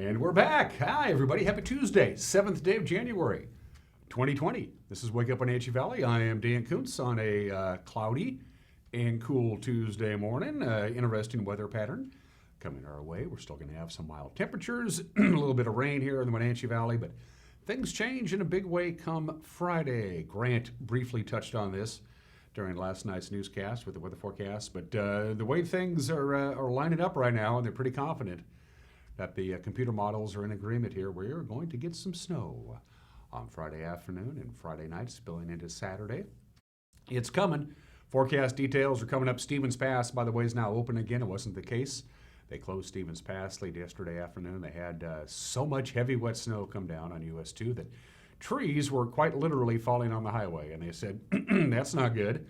And we're back. Hi, everybody. Happy Tuesday, 7th day of January, 2020. This is Wake Up Wenatchee Valley. I am Dan Kuntz on a cloudy and cool Tuesday morning. Interesting weather pattern coming our way. We're still going to have some mild temperatures, a little bit of rain here in the Wenatchee Valley, but things change in a big way come Friday. Grant briefly touched on this during last night's newscast with the weather forecast, but the way things are lining up right now, and they're pretty confident that the computer models are in agreement here. We're going to get some snow on Friday afternoon and Friday night, spilling into Saturday. It's coming. Forecast details are coming up. Stevens Pass, by the way, is now open again. It wasn't the case. They closed Stevens Pass late yesterday afternoon. They had so much heavy wet snow come down on US 2 that trees were quite literally falling on the highway. And they said, that's not good.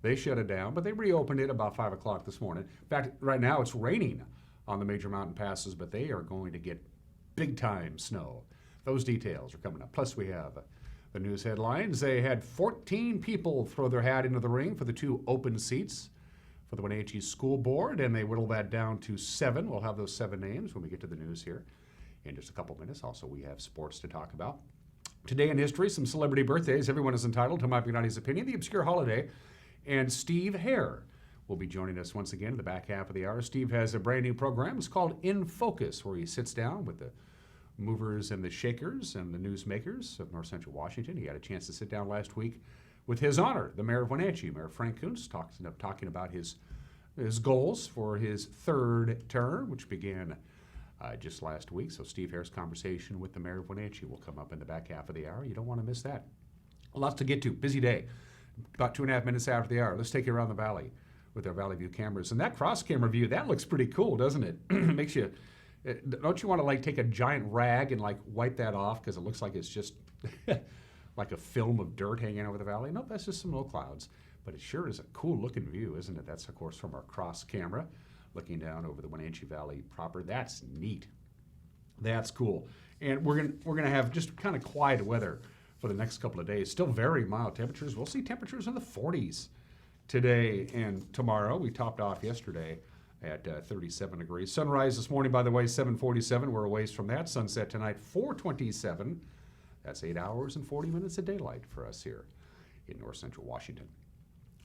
They shut it down, but they reopened it about 5 o'clock this morning. In fact, right now it's raining on the major mountain passes, but they are going to get big time snow. Those details are coming up. Plus we have the news headlines. They had 14 people throw their hat into the ring for the 2 open seats for the Wenatchee School Board, and they whittled that down to 7. We'll have those 7 names when we get to the news here in just a couple minutes. Also, we have sports to talk about. Today in history, some celebrity birthdays. Everyone is entitled to Mike McNally's opinion, the obscure holiday, and Steve Hare will be joining us once again in the back half of the hour. Steve has a brand new program. It's called In Focus, where he sits down with the movers and the shakers and the newsmakers of North Central Washington. He had a chance to sit down last week with his honor, the mayor of Wenatchee, Mayor Frank Kuntz, talking about his goals for his 3rd term, which began just last week. So Steve Hare's conversation with the mayor of Wenatchee will come up in the back half of the hour. You don't want to miss that. Lots to get to. Busy day. About 2.5 minutes after the hour. Let's take you around the valley with our Valley View cameras. And that cross camera view, that looks pretty cool, doesn't it? Makes you, don't you want to like take a giant rag and like wipe that off because it looks like it's just like a film of dirt hanging over the valley? Nope, that's just some low clouds. But it sure is a cool looking view, isn't it? That's of course from our cross camera looking down over the Wenatchee Valley proper. That's neat. That's cool. And we're gonna have just kind of quiet weather for the next couple of days. Still very mild temperatures. We'll see temperatures in the 40s. Today and tomorrow. We topped off yesterday at 37 degrees. Sunrise this morning, by the way, 7:47. We're a ways from that. Sunset tonight, 4:27. That's 8 hours and 40 minutes of daylight for us here in North Central Washington.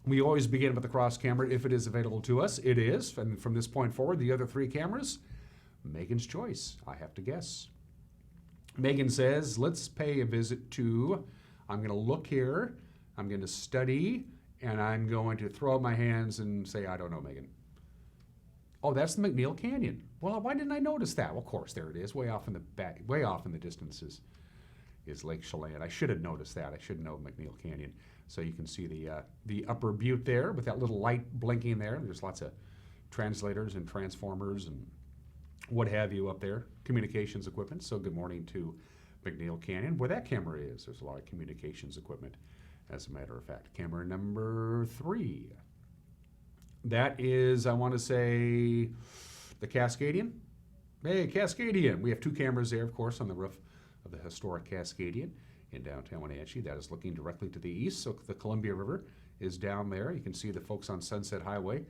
We always begin with the cross camera if it is available to us. It is. And from this point forward, the other 3 cameras, Megan's choice, I have to guess. Megan says, let's pay a visit to, I'm going to look here, I'm going to study, and I'm going to throw up my hands and say, I don't know, Megan. Oh, that's the McNeil Canyon. Well, why didn't I notice that? Well, of course, there it is. Way off in the back, way off in the distance is Lake Chelan. I should have noticed that. I should know McNeil Canyon. So you can see the upper butte there with that little light blinking there. There's lots of translators and transformers and what have you up there. Communications equipment. So good morning to McNeil Canyon. Where that camera is, there's a lot of communications equipment. As a matter of fact, camera number 3. That is, I want to say, the Cascadian. Hey, Cascadian. We have 2 cameras there, of course, on the roof of the historic Cascadian in downtown Wenatchee. That is looking directly to the east, so the Columbia River is down there. You can see the folks on Sunset Highway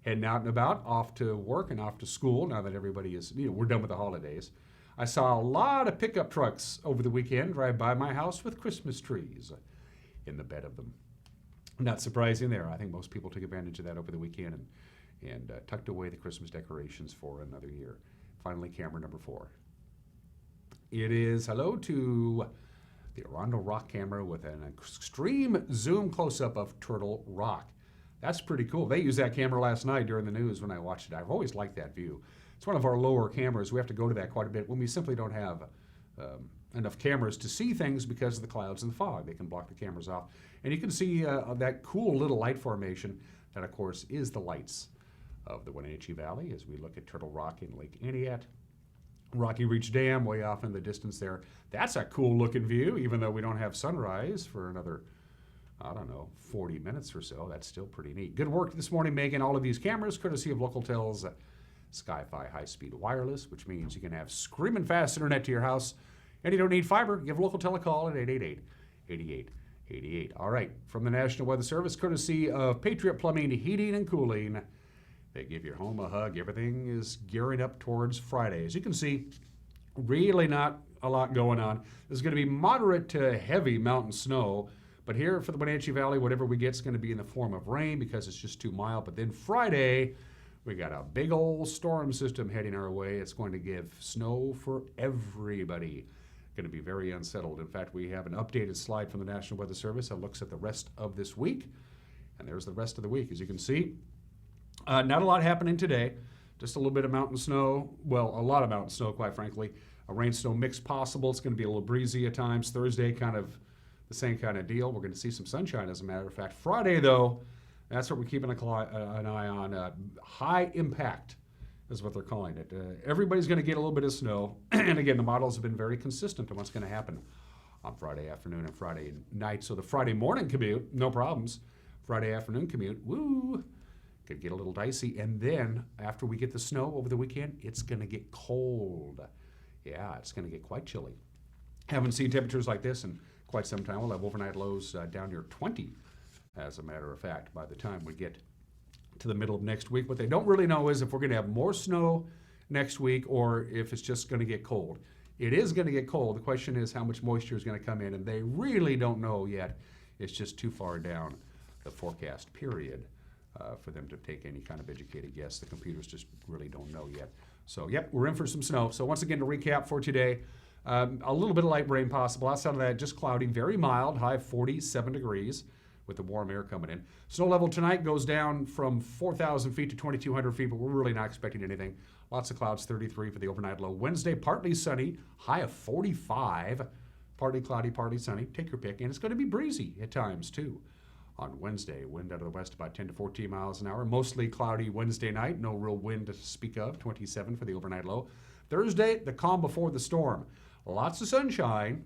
heading out and about, off to work and off to school now that everybody is, we're done with the holidays. I saw a lot of pickup trucks over the weekend drive by my house with Christmas trees in the bed of them. Not surprising there. I think most people took advantage of that over the weekend and tucked away the Christmas decorations for another year. Finally, camera number 4. It is hello to the Arundel Rock camera with an extreme zoom close-up of Turtle Rock. That's pretty cool. They used that camera last night during the news when I watched it. I've always liked that view. It's one of our lower cameras. We have to go to that quite a bit when we simply don't have enough cameras to see things because of the clouds and the fog. They can block the cameras off. And you can see that cool little light formation that, of course, is the lights of the Wenatchee Valley as we look at Turtle Rock in Lake Aniat. Rocky Reach Dam way off in the distance there. That's a cool looking view, even though we don't have sunrise for another, I don't know, 40 minutes or so. That's still pretty neat. Good work this morning, Megan. All of these cameras, courtesy of Localtel's Sky-Fi high-speed wireless, which means you can have screaming fast internet to your house, and you don't need fiber. Give Localtel a call at 888-8888. All right, from the National Weather Service, courtesy of Patriot Plumbing, Heating, and Cooling. They give your home a hug. Everything is gearing up towards Friday. As you can see, Really not a lot going on. There's going to be moderate to heavy mountain snow, but here for the Wenatchee Valley, whatever we get is going to be in the form of rain because it's just too mild. But then Friday, we got a big old storm system heading our way. It's going to give snow for everybody. Going to be very unsettled. In fact, we have an updated slide from the National Weather Service that looks at the rest of this week. And there's the rest of the week. As you can see, not a lot happening today. Just a little bit of mountain snow. Well, a lot of mountain snow, quite frankly. A rain-snow mix possible. It's going to be a little breezy at times. Thursday, kind of the same kind of deal. We're going to see some sunshine, as a matter of fact. Friday, though, that's what we're keeping an eye on. High impact is what they're calling it. Everybody's going to get a little bit of snow. And again, the models have been very consistent on what's going to happen on Friday afternoon and Friday night. So the Friday morning commute, no problems. Friday afternoon commute, woo, could get a little dicey. And then after we get the snow over the weekend, it's going to get cold. Yeah, it's going to get quite chilly. Haven't seen temperatures like this in quite some time. We'll have overnight lows down near 20, as a matter of fact, by the time we get to the middle of next week. What they don't really know is if we're going to have more snow next week or if it's just going to get cold. It is going to get cold. The question is how much moisture is going to come in, and they really don't know yet. It's just too far down the forecast period for them to take any kind of educated guess. The computers just really don't know yet. So, yep, we're in for some snow. So once again, to recap for today, a little bit of light rain possible. Outside of that, just cloudy, very mild, high of 47 degrees with the warm air coming in. Snow level tonight goes down from 4,000 feet to 2,200 feet, but we're really not expecting anything. Lots of clouds, 33 for the overnight low. Wednesday, partly sunny, high of 45. Partly cloudy, partly sunny. Take your pick. And it's going to be breezy at times, too. On Wednesday, wind out of the west about 10 to 14 miles an hour. Mostly cloudy Wednesday night. No real wind to speak of. 27 for the overnight low. Thursday, the calm before the storm. Lots of sunshine.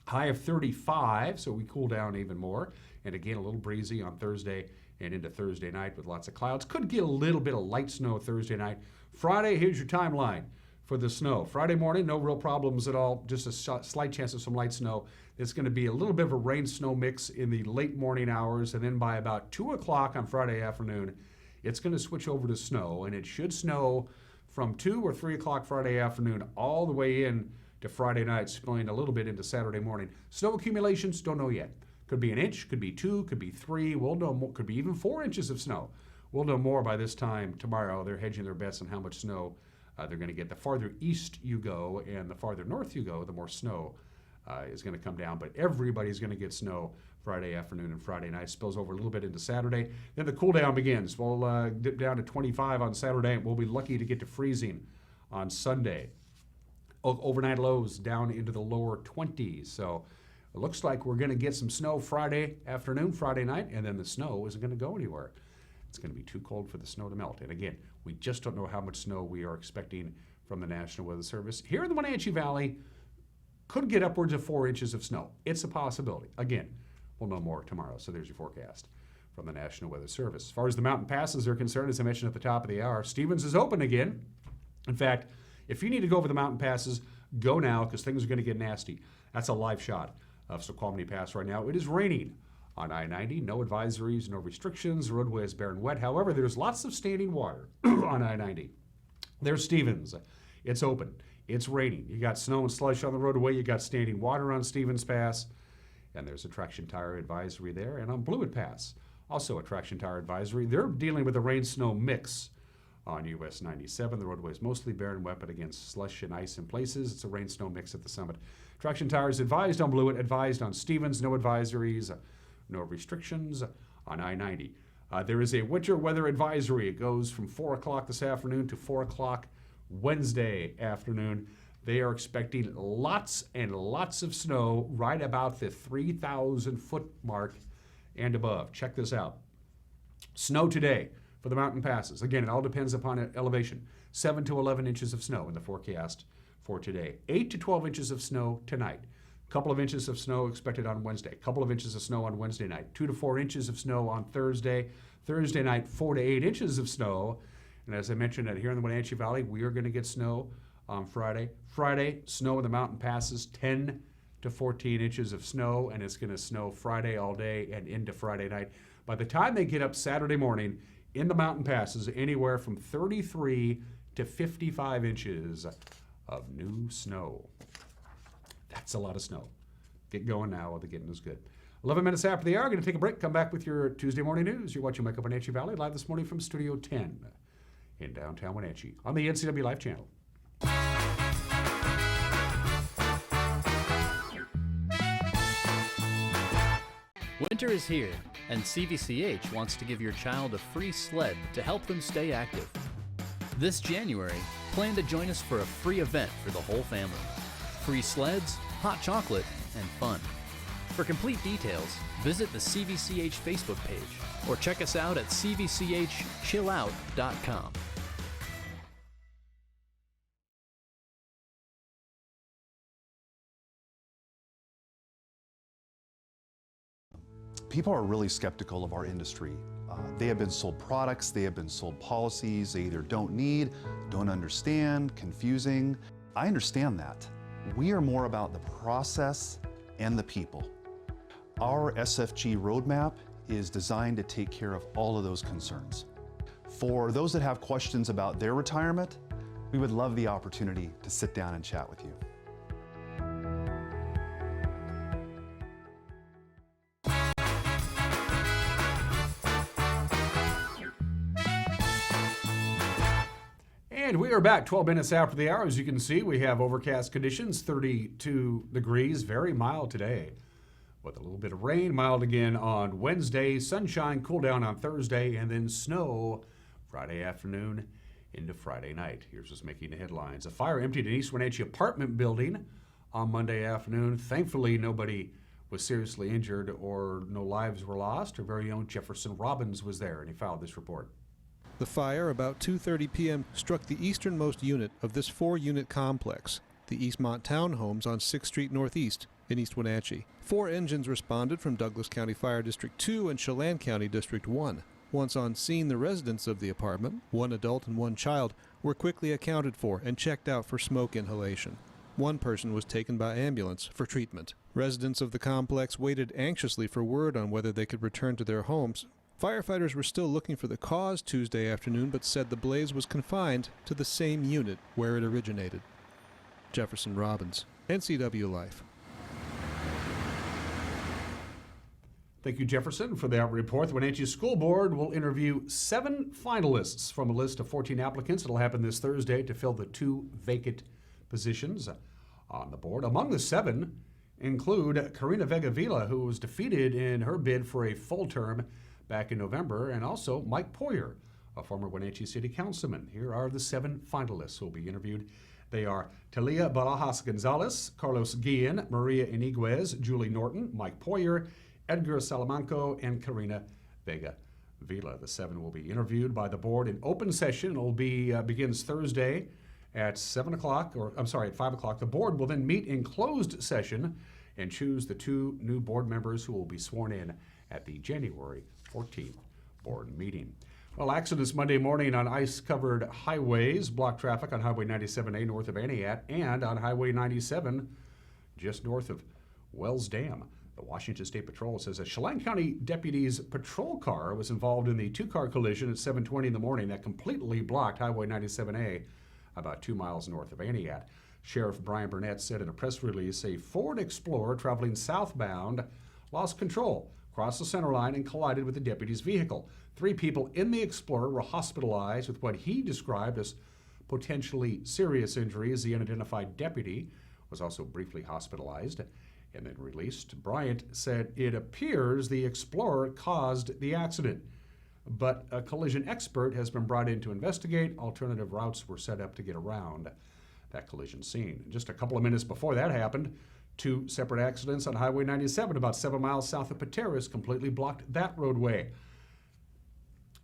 High of 35, so we cool down even more. And again, a little breezy on Thursday and into Thursday night with lots of clouds. Could get a little bit of light snow Thursday night. Friday, here's your timeline for the snow. Friday morning, no real problems at all. Just a slight chance of some light snow. It's going to be a little bit of a rain-snow mix in the late morning hours, and then by about 2 o'clock on Friday afternoon, it's going to switch over to snow, and it should snow from 2 or 3 o'clock Friday afternoon all the way in to Friday night, spilling a little bit into Saturday morning. Snow accumulations, don't know yet. Could be an inch, could be 2, could be 3. We'll know more, could be even 4 inches of snow. We'll know more by this time tomorrow. They're hedging their bets on how much snow they're going to get. The farther east you go and the farther north you go, the more snow is going to come down. But everybody's going to get snow Friday afternoon and Friday night. Spills over a little bit into Saturday. Then the cool down begins. We'll dip down to 25 on Saturday. We'll be lucky to get to freezing on Sunday. Overnight lows down into the lower 20s. So it looks like we're going to get some snow Friday afternoon, Friday night, and then the snow isn't going to go anywhere. It's going to be too cold for the snow to melt. And again, we just don't know how much snow we are expecting from the National Weather Service. Here in the Wenatchee Valley, could get upwards of 4 inches of snow. It's a possibility. Again, we'll know more tomorrow. So there's your forecast from the National Weather Service. As far as the mountain passes are concerned, as I mentioned at the top of the hour, Stevens is open again. In fact, if you need to go over the mountain passes, go now because things are going to get nasty. That's a live shot of Snoqualmie Pass right now. It is raining on I-90. No advisories, no restrictions. The roadway is bare and wet. However, there's lots of standing water on I-90. There's Stevens. It's open. It's raining. You got snow and slush on the roadway. You got standing water on Stevens Pass. And there's a traction tire advisory there. And on Blewett Pass, also a traction tire advisory. They're dealing with a rain-snow mix on US 97. The roadway is mostly bare and wet, but again, slush and ice in places. It's a rain-snow mix at the summit. Traction tires advised on Blewett, advised on Stevens. No advisories, no restrictions on I-90. There is a winter weather advisory. It goes from 4 o'clock this afternoon to 4 o'clock Wednesday afternoon. They are expecting lots and lots of snow right about the 3,000 foot mark and above. Check this out. Snow today for the mountain passes. Again, it all depends upon elevation. 7 to 11 inches of snow in the forecast for today. 8 to 12 inches of snow tonight. A couple of inches of snow expected on Wednesday. A couple of inches of snow on Wednesday night. 2 to 4 inches of snow on Thursday. Thursday night, 4 to 8 inches of snow. And as I mentioned, here in the Wenatchee Valley, we are going to get snow on Friday. Friday, snow in the mountain passes, 10 to 14 inches of snow, and it's going to snow Friday all day and into Friday night. By the time they get up Saturday morning, in the mountain passes, anywhere from 33 to 55 inches of new snow. That's a lot of snow. Get going now while the getting is good. 11 minutes after the hour, going to take a break. Come back with your Tuesday morning news. You're watching Wake Up Wenatchee Valley live this morning from Studio 10 in downtown Wenatchee on the NCW Life channel. Winter is here, and CVCH wants to give your child a free sled to help them stay active. This January, plan to join us for a free event for the whole family. Free sleds, hot chocolate, and fun. For complete details, visit the CVCH Facebook page or check us out at cvchchillout.com. People are really skeptical of our industry. They have been sold products, they have been sold policies they either don't need, don't understand, confusing. I understand that. We are more about the process and the people. Our SFG roadmap is designed to take care of all of those concerns. For those that have questions about their retirement, we would love the opportunity to sit down and chat with you. And we are back 12 minutes after the hour. As you can see, we have overcast conditions, 32 degrees, very mild today. With a little bit of rain, mild again on Wednesday, sunshine, cool down on Thursday, and then snow Friday afternoon into Friday night. Here's what's making the headlines. A fire emptied an East Wenatchee apartment building on Monday afternoon. Thankfully, nobody was seriously injured or no lives were lost. Our very own Jefferson Robbins was there, and he filed this report. The fire, about 2:30 p.m., struck the easternmost unit of this 4-unit complex, the Eastmont Townhomes on 6th Street Northeast in East Wenatchee. 4 engines responded from Douglas County Fire District 2 and Chelan County District 1. Once on scene, the residents of the apartment, 1 adult and 1 child, were quickly accounted for and checked out for smoke inhalation. 1 person was taken by ambulance for treatment. Residents of the complex waited anxiously for word on whether they could return to their homes. Firefighters were still looking for the cause Tuesday afternoon, but said the blaze was confined to the same unit where it originated. Jefferson Robbins, NCW Life. Thank you, Jefferson, for that report. The Wenatchee School Board will interview 7 finalists from a list of 14 applicants. It'll happen this Thursday to fill the 2 vacant positions on the board. Among the 7 include Karina Vega Vila, who was defeated in her bid for a full term back in November, and also Mike Poyer, a former Wenatchee City Councilman. Here are the 7 finalists who will be interviewed. They are Talia Barajas Gonzalez, Carlos Guillen, Maria Iniguez, Julie Norton, Mike Poyer, Edgar Salamanco, and Karina Vega Vila. The 7 will be interviewed by the board in open session. It will be begins Thursday at 7 o'clock, or I'm sorry, at 5 o'clock. The board will then meet in closed session and choose the 2 new board members who will be sworn in at the January 14th board meeting. Well, accidents Monday morning on ice-covered highways blocked traffic on Highway 97A north of Aniat and on Highway 97 just north of Wells Dam. The Washington State Patrol says a Chelan County deputy's patrol car was involved in the 2-car collision at 7:20 in the morning that completely blocked Highway 97A about 2 miles north of Aniat. Sheriff Brian Burnett said in a press release a Ford Explorer traveling southbound lost control, crossed the center line, and collided with the deputy's vehicle. 3 people in the Explorer were hospitalized with what he described as potentially serious injuries. The unidentified deputy was also briefly hospitalized and then released. Bryant said it appears the Explorer caused the accident, but a collision expert has been brought in to investigate. Alternative routes were set up to get around that collision scene. Just a couple of minutes before that happened, 2 separate accidents on Highway 97 about 7 miles south of Pateras completely blocked that roadway.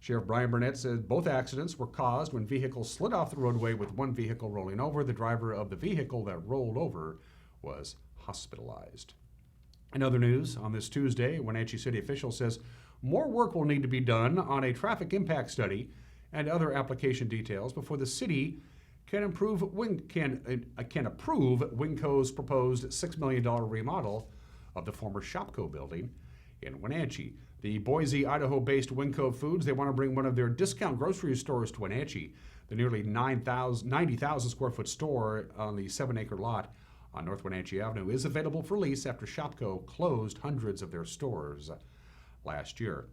Sheriff Brian Burnett said both accidents were caused when vehicles slid off the roadway with 1 vehicle rolling over. The driver of the vehicle that rolled over was hospitalized. In other news, on this Tuesday, Wenatchee City official says more work will need to be done on a traffic impact study and other application details before the city can approve Winco's proposed $6 million remodel of the former Shopko building in Wenatchee. The Boise, Idaho-based Winco Foods, they want to bring one of their discount grocery stores to Wenatchee. The nearly 90,000 square foot store on the 7-acre lot on North Wenatchee Avenue is available for lease after Shopko closed hundreds of their stores last year.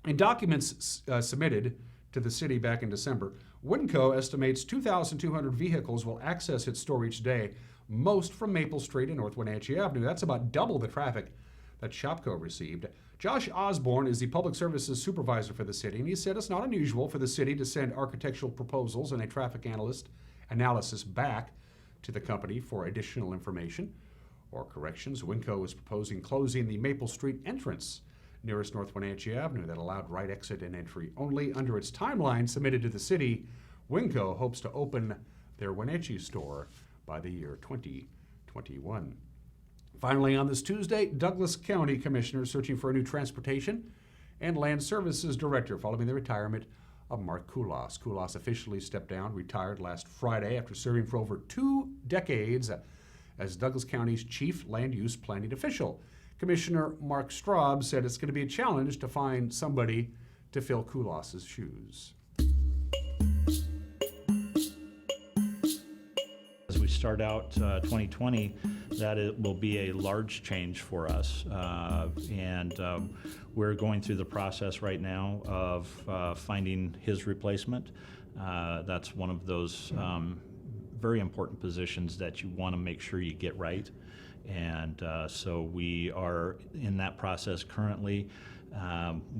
In documents submitted to the city back in December, Winco estimates 2,200 vehicles will access its store each day, most from Maple Street and North Wenatchee Avenue. That's about double the traffic that Shopko received. Josh Osborne is the public services supervisor for the city, and he said it's not unusual for the city to send architectural proposals and a traffic analysis back to the company for additional information or corrections. Winco is proposing closing the Maple Street entrance nearest North Wenatchee Avenue that allowed right exit and entry only. Under its timeline submitted to the city, Winco hopes to open their Wenatchee store by the year 2021. Finally, on this Tuesday, Douglas County Commissioners searching for a new transportation and land services director following the retirement of Mark Kulas. Kulas officially stepped down, retired last Friday after serving for over 2 decades as Douglas County's chief land use planning official. Commissioner Mark Straub said it's going to be a challenge to find somebody to fill Kulas's shoes. As we start out 2020, that it will be a large change for us. And we're going through the process right now of finding his replacement. That's one of those very important positions that you want to make sure you get right. And so we are in that process currently.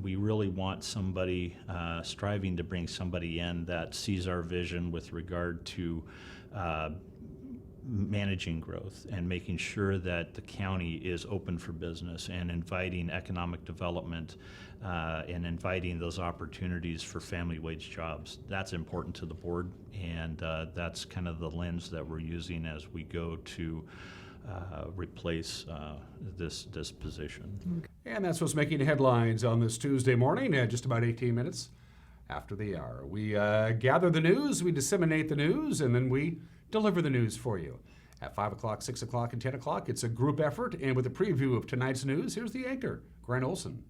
We really want somebody, striving to bring somebody in that sees our vision with regard to managing growth and making sure that the county is open for business and inviting economic development and inviting those opportunities for family wage jobs. That's important to the board, and that's kind of the lens that we're using as we go to replace this position. And that's what's making headlines on this Tuesday morning, just about 18 minutes after the hour. We gather the news, we disseminate the news, and then we deliver the news for you. At 5 o'clock, 6 o'clock, and 10 o'clock, it's a group effort. And with a preview of tonight's news, here's the anchor, Grant Olson.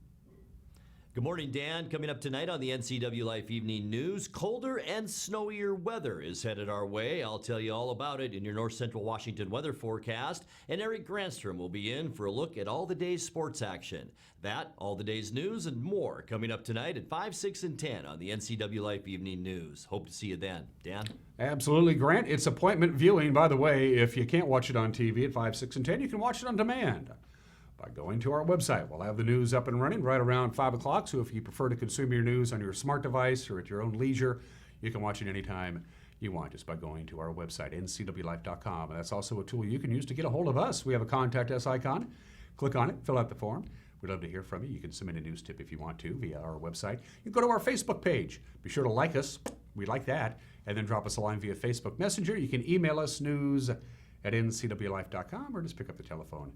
Good morning, Dan. Coming up tonight on the NCW Life Evening News, colder and snowier weather is headed our way. I'll tell you all about it in your North Central Washington weather forecast. And Eric Granstrom will be in for a look at all the day's sports action. That, all the day's news, and more coming up tonight at 5, 6, and 10 on the NCW Life Evening News. Hope to see you then. Dan? Absolutely, Grant. It's appointment viewing, by the way. If you can't watch it on TV at 5, 6, and 10, you can watch it on demand by going to our website. We'll have the news up and running right around 5 o'clock, so if you prefer to consume your news on your smart device or at your own leisure, you can watch it anytime you want just by going to our website, ncwlife.com. And that's also a tool you can use to get a hold of us. We have a Contact Us icon. Click on it, fill out the form. We'd love to hear from you. You can submit a news tip if you want to via our website. You can go to our Facebook page. Be sure to like us. We like that. And then drop us a line via Facebook Messenger. You can email us news at ncwlife.com or just pick up the telephone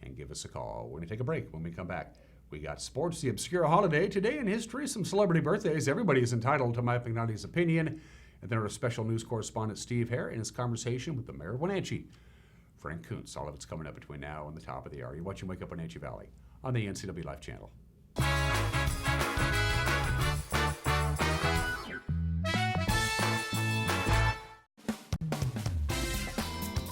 and give us a call. We're going to take a break. When we come back, we got sports, the obscure holiday, today in history, some celebrity birthdays. Everybody is entitled to Mike McNally's opinion. And then our special news correspondent, Steve Hare, in his conversation with the mayor of Wenatchee, Frank Kuntz. All of it's coming up between now and the top of the hour. You're watching Wake Up Wenatchee Valley on the NCW Life channel.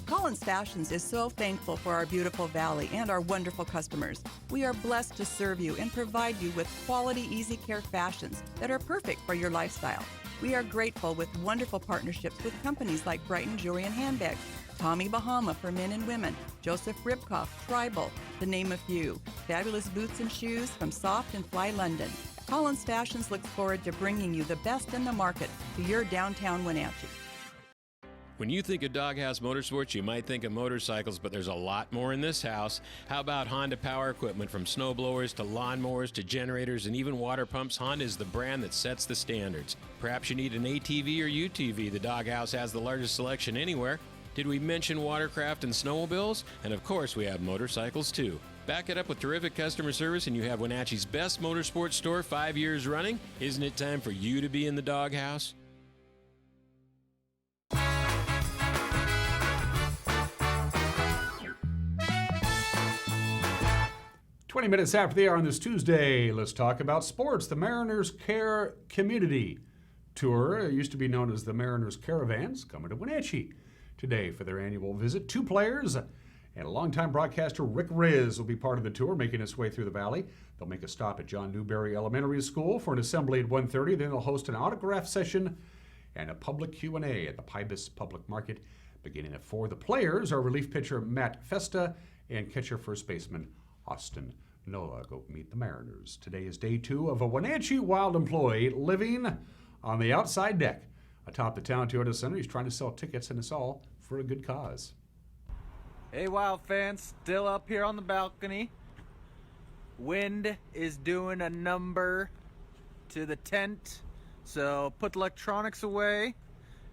Collins Fashions is so thankful for our beautiful valley and our wonderful customers. We are blessed to serve you and provide you with quality, easy care fashions that are perfect for your lifestyle. We are grateful with wonderful partnerships with companies like Brighton Jewelry and Handbags, Tommy Bahama for men and women, Joseph Ribkoff, Tribal, to name a few. Fabulous boots and shoes from Soft and Fly London. Collins Fashions looks forward to bringing you the best in the market to your downtown Wenatchee. When you think of Doghouse Motorsports, you might think of motorcycles, but there's a lot more in this house. How about Honda power equipment? From snowblowers to lawnmowers to generators and even water pumps, Honda is the brand that sets the standards. Perhaps you need an ATV or UTV. The Doghouse has the largest selection anywhere. Did we mention watercraft and snowmobiles? And of course, we have motorcycles too. Back it up with terrific customer service and you have Wenatchee's best motorsports store 5 years running. Isn't it time for you to be in the Doghouse? 20 minutes after the hour on this Tuesday, let's talk about sports. The Mariners Care Community Tour, used to be known as the Mariners Caravans, coming to Wenatchee today for their annual visit. 2 players and a longtime broadcaster, Rick Riz, will be part of the tour, making its way through the valley. They'll make a stop at John Newberry Elementary School for an assembly at 1:30. Then they'll host an autograph session and a public Q&A at the Pybus Public Market beginning at 4. The players are relief pitcher Matt Festa and catcher first baseman Austin Nola. Go meet the Mariners. Today is day 2 of a Wenatchee Wild employee living on the outside deck atop the Town Toyota Center. He's trying to sell tickets, and it's all for a good cause. Hey Wild fans, still up here on the balcony. Wind is doing a number to the tent, so put the electronics away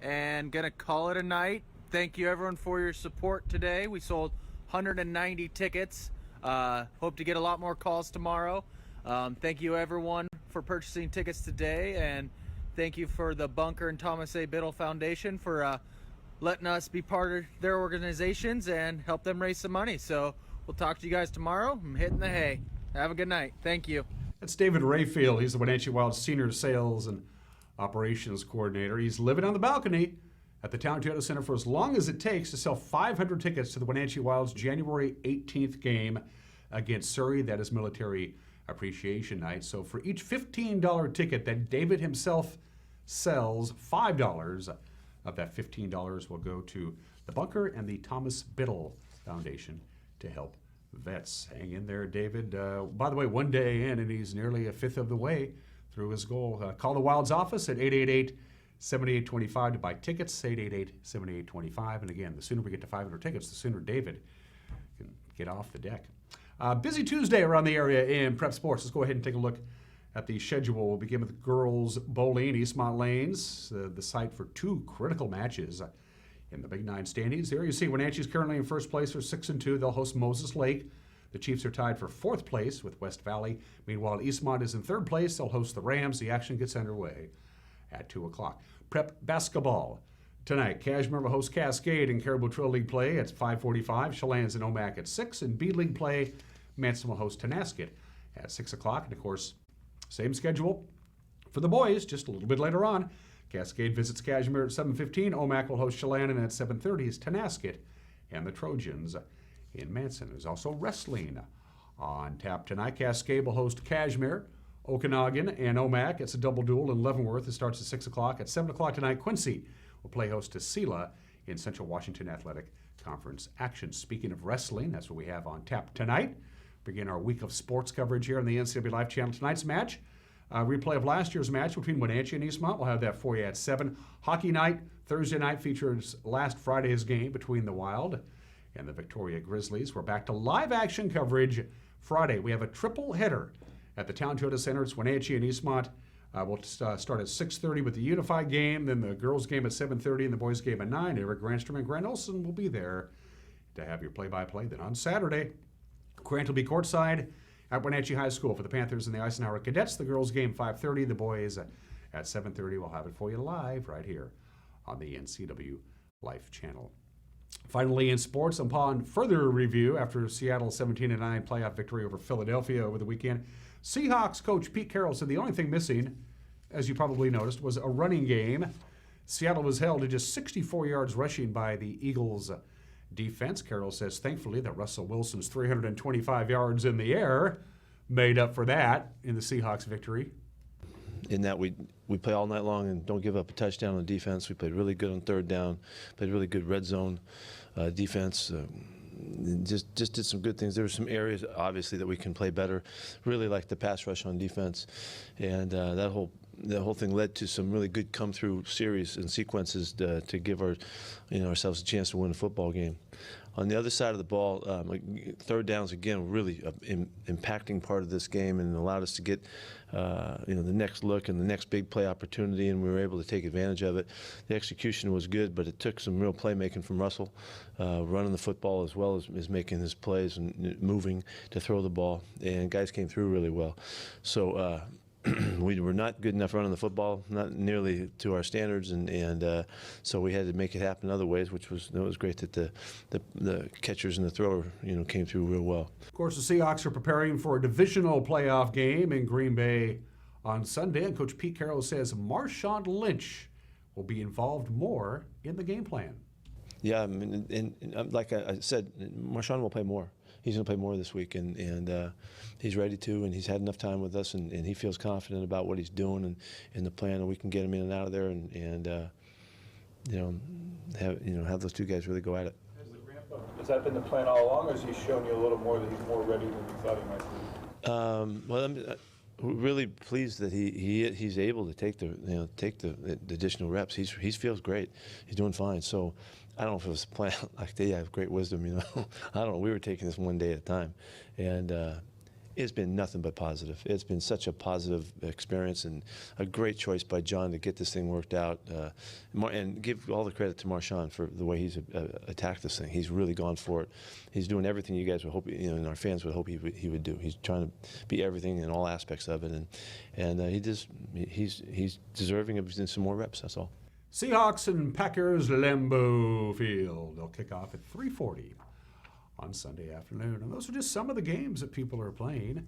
and gonna call it a night. Thank you everyone for your support today. We sold 190 tickets. Hope to get a lot more calls tomorrow. Thank you everyone for purchasing tickets today, and thank you for the Bunker and Thomas A. Biddle Foundation for letting us be part of their organizations and help them raise some money. So we'll talk to you guys tomorrow. I'm hitting the hay. Have a good night. Thank you. That's David Rayfield. He's the Wenatchee Wild Senior Sales and Operations Coordinator. He's living on the balcony at the Town Toyota Center for as long as it takes to sell 500 tickets to the Wenatchee Wild's January 18th game against Surrey. That is Military Appreciation Night. So for each $15 ticket that David himself sells, $5 of that $15 will go to the Bunker and the Thomas Biddle Foundation to help vets. Hang in there, David. By the way, 1 day in, and he's nearly a fifth of the way through his goal. Call the Wild's office at 888-7825 to buy tickets, 888-7825. And again, the sooner we get to 500 tickets, the sooner David can get off the deck. Busy Tuesday around the area in prep sports. Let's go ahead and take a look at the schedule. We'll begin with girls bowling, Eastmont Lanes, the site for 2 critical matches in the Big 9 standings. There you see Wenatchee's currently in first place. They're 6-2. They'll host Moses Lake. The Chiefs are tied for 4th place with West Valley. Meanwhile, Eastmont is in 3rd place. They'll host the Rams. The action gets underway at 2 o'clock. Prep basketball tonight. Cashmere will host Cascade in Caribou Trail League play at 5:45. Chelan's and Omak at 6. And B League play, Manson will host Tenasket at 6 o'clock. And of course, same schedule for the boys, just a little bit later on. Cascade visits Cashmere at 7:15. Omak will host Chelan, and at 7:30 is Tenasket and the Trojans in Manson. There's also wrestling on tap tonight. Cascade will host Cashmere, Okanagan, and Omak. It's a double duel in Leavenworth. It starts at 6 o'clock. At 7 o'clock tonight, Quincy will play host to Sela in Central Washington Athletic Conference action. Speaking of wrestling, that's what we have on tap tonight. Begin our week of sports coverage here on the NCW Life Channel. Tonight's match, replay of last year's match between Wenatchee and Eastmont. We'll have that for you at 7. Hockey night, Thursday night, features last Friday's game between the Wild and the Victoria Grizzlies. We're back to live action coverage Friday. We have a triple header at the Town Toyota Center. It's Wenatchee and Eastmont. We'll start at 6:30 with the Unified game, then the girls' game at 7:30 and the boys' game at 9. Eric Grandstrom and Grant Olson will be there to have your play-by-play. Then on Saturday, Grant will be courtside at Wenatchee High School for the Panthers and the Eisenhower Cadets. The girls' game 5:30, the boys at 7:30. We'll have it for you live right here on the NCW Life Channel. Finally, in sports, upon further review after Seattle's 17-9 playoff victory over Philadelphia over the weekend, Seahawks coach Pete Carroll said the only thing missing, as you probably noticed, was a running game. Seattle was held to just 64 yards rushing by the Eagles' defense. Carroll says, thankfully, that Russell Wilson's 325 yards in the air made up for that in the Seahawks' victory. In that we play all night long and don't give up a touchdown on defense. We played really good on third down, played really good red zone defense. Just did some good things. There were some areas, obviously, that we can play better. Really like the pass rush on defense, and that whole thing led to some really good come-through series and sequences to give ourselves a chance to win a football game. On the other side of the ball, third downs again really impacting part of this game, and allowed us to get the next look and the next big play opportunity, and we were able to take advantage of it. The execution was good, but it took some real playmaking from Russell, running the football as well as making his plays and moving to throw the ball, and guys came through really well. So we were not good enough running the football, not nearly to our standards, and so we had to make it happen other ways, which was great that the catchers and the thrower came through real well. Of course, the Seahawks are preparing for a divisional playoff game in Green Bay on Sunday, and Coach Pete Carroll says Marshawn Lynch will be involved more in the game plan. Yeah, I mean, and like I said, Marshawn will play more. He's going to play more this week, and he's ready to, and he's had enough time with us, and he feels confident about what he's doing and the plan, and we can get him in and out of there, and have those two guys really go at it. Has that been the plan all along, or has he shown you a little more that he's more ready than you thought he might be? Well, I'm really pleased that he's able to take the additional reps. He feels great. He's doing fine. So I don't know if it was a plan. Like they have great wisdom, I don't know. We were taking this one day at a time, and it's been nothing but positive. It's been such a positive experience and a great choice by John to get this thing worked out. And give all the credit to Marshawn for the way he's attacked this thing. He's really gone for it. He's doing everything you guys would hope, and our fans would hope he would do. He's trying to be everything in all aspects of it, and he's deserving of some more reps. That's all. Seahawks and Packers, Lambeau Field. They'll kick off at 3:40 on Sunday afternoon. And those are just some of the games that people are playing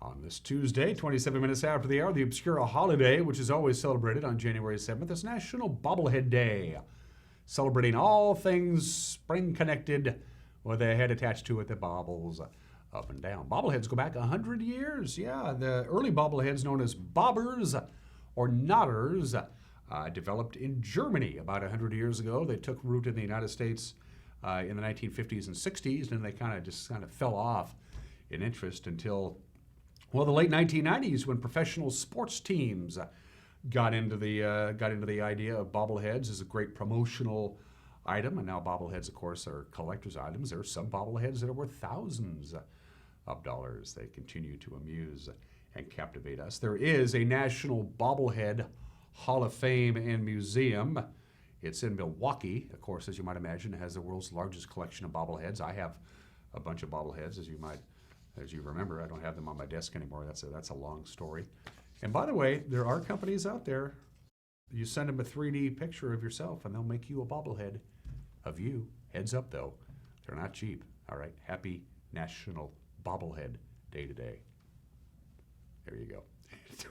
on this Tuesday, 27 minutes after the hour. The obscure holiday, which is always celebrated on January 7th, is National Bobblehead Day, celebrating all things spring-connected with a head attached to it that bobbles up and down. Bobbleheads go back 100 years. Yeah, the early bobbleheads, known as bobbers or knotters, developed in Germany about 100 years ago. They took root in the United States in the 1950s and 60s, and they kind of fell off in interest until, well, the late 1990s, when professional sports teams got into the idea of bobbleheads as a great promotional item. And now bobbleheads, of course, are collector's items. There are some bobbleheads that are worth thousands of dollars. They continue to amuse and captivate us. There is a National Bobblehead Hall of Fame and Museum. It's in Milwaukee. Of course, as you might imagine, it has the world's largest collection of bobbleheads. I have a bunch of bobbleheads, as you remember. I don't have them on my desk anymore. That's a long story. And by the way, there are companies out there. You send them a 3D picture of yourself, and they'll make you a bobblehead of you. Heads up, though, they're not cheap. All right, happy National Bobblehead Day today. There you go.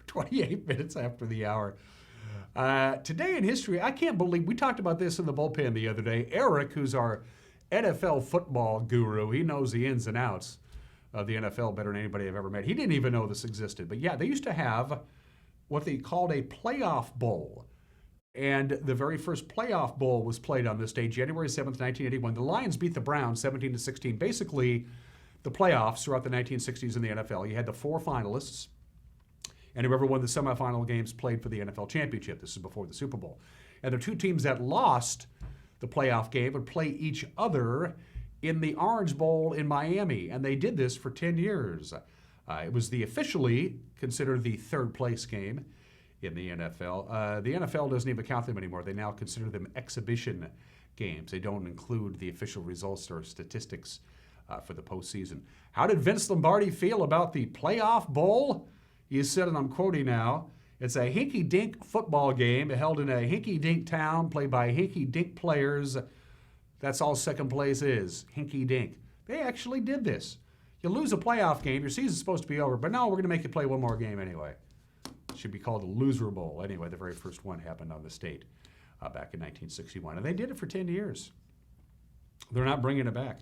28 minutes after the hour. Today in history, I can't believe, we talked about this in the bullpen the other day. Eric, who's our NFL football guru, he knows the ins and outs of the NFL better than anybody I've ever met. He didn't even know this existed. But yeah, they used to have what they called a playoff bowl. And the very first playoff bowl was played on this day, January 7th, 1981. The Lions beat the Browns 17-16. Basically, the playoffs throughout the 1960s in the NFL. You had the four finalists, and whoever won the semifinal games played for the NFL championship. This is before the Super Bowl. And the two teams that lost the playoff game would play each other in the Orange Bowl in Miami, and they did this for 10 years. It was officially considered the third place game in the NFL. The NFL doesn't even count them anymore. They now consider them exhibition games. They don't include the official results or statistics for the postseason. How did Vince Lombardi feel about the playoff bowl? He said, and I'm quoting now, "It's a hinky-dink football game held in a hinky-dink town, played by hinky-dink players. That's all second place is, hinky-dink." They actually did this. You lose a playoff game, your season's supposed to be over, but no, we're going to make you play one more game anyway. It should be called the Loser Bowl. Anyway, the very first one happened on the state back in 1961, and they did it for 10 years. They're not bringing it back.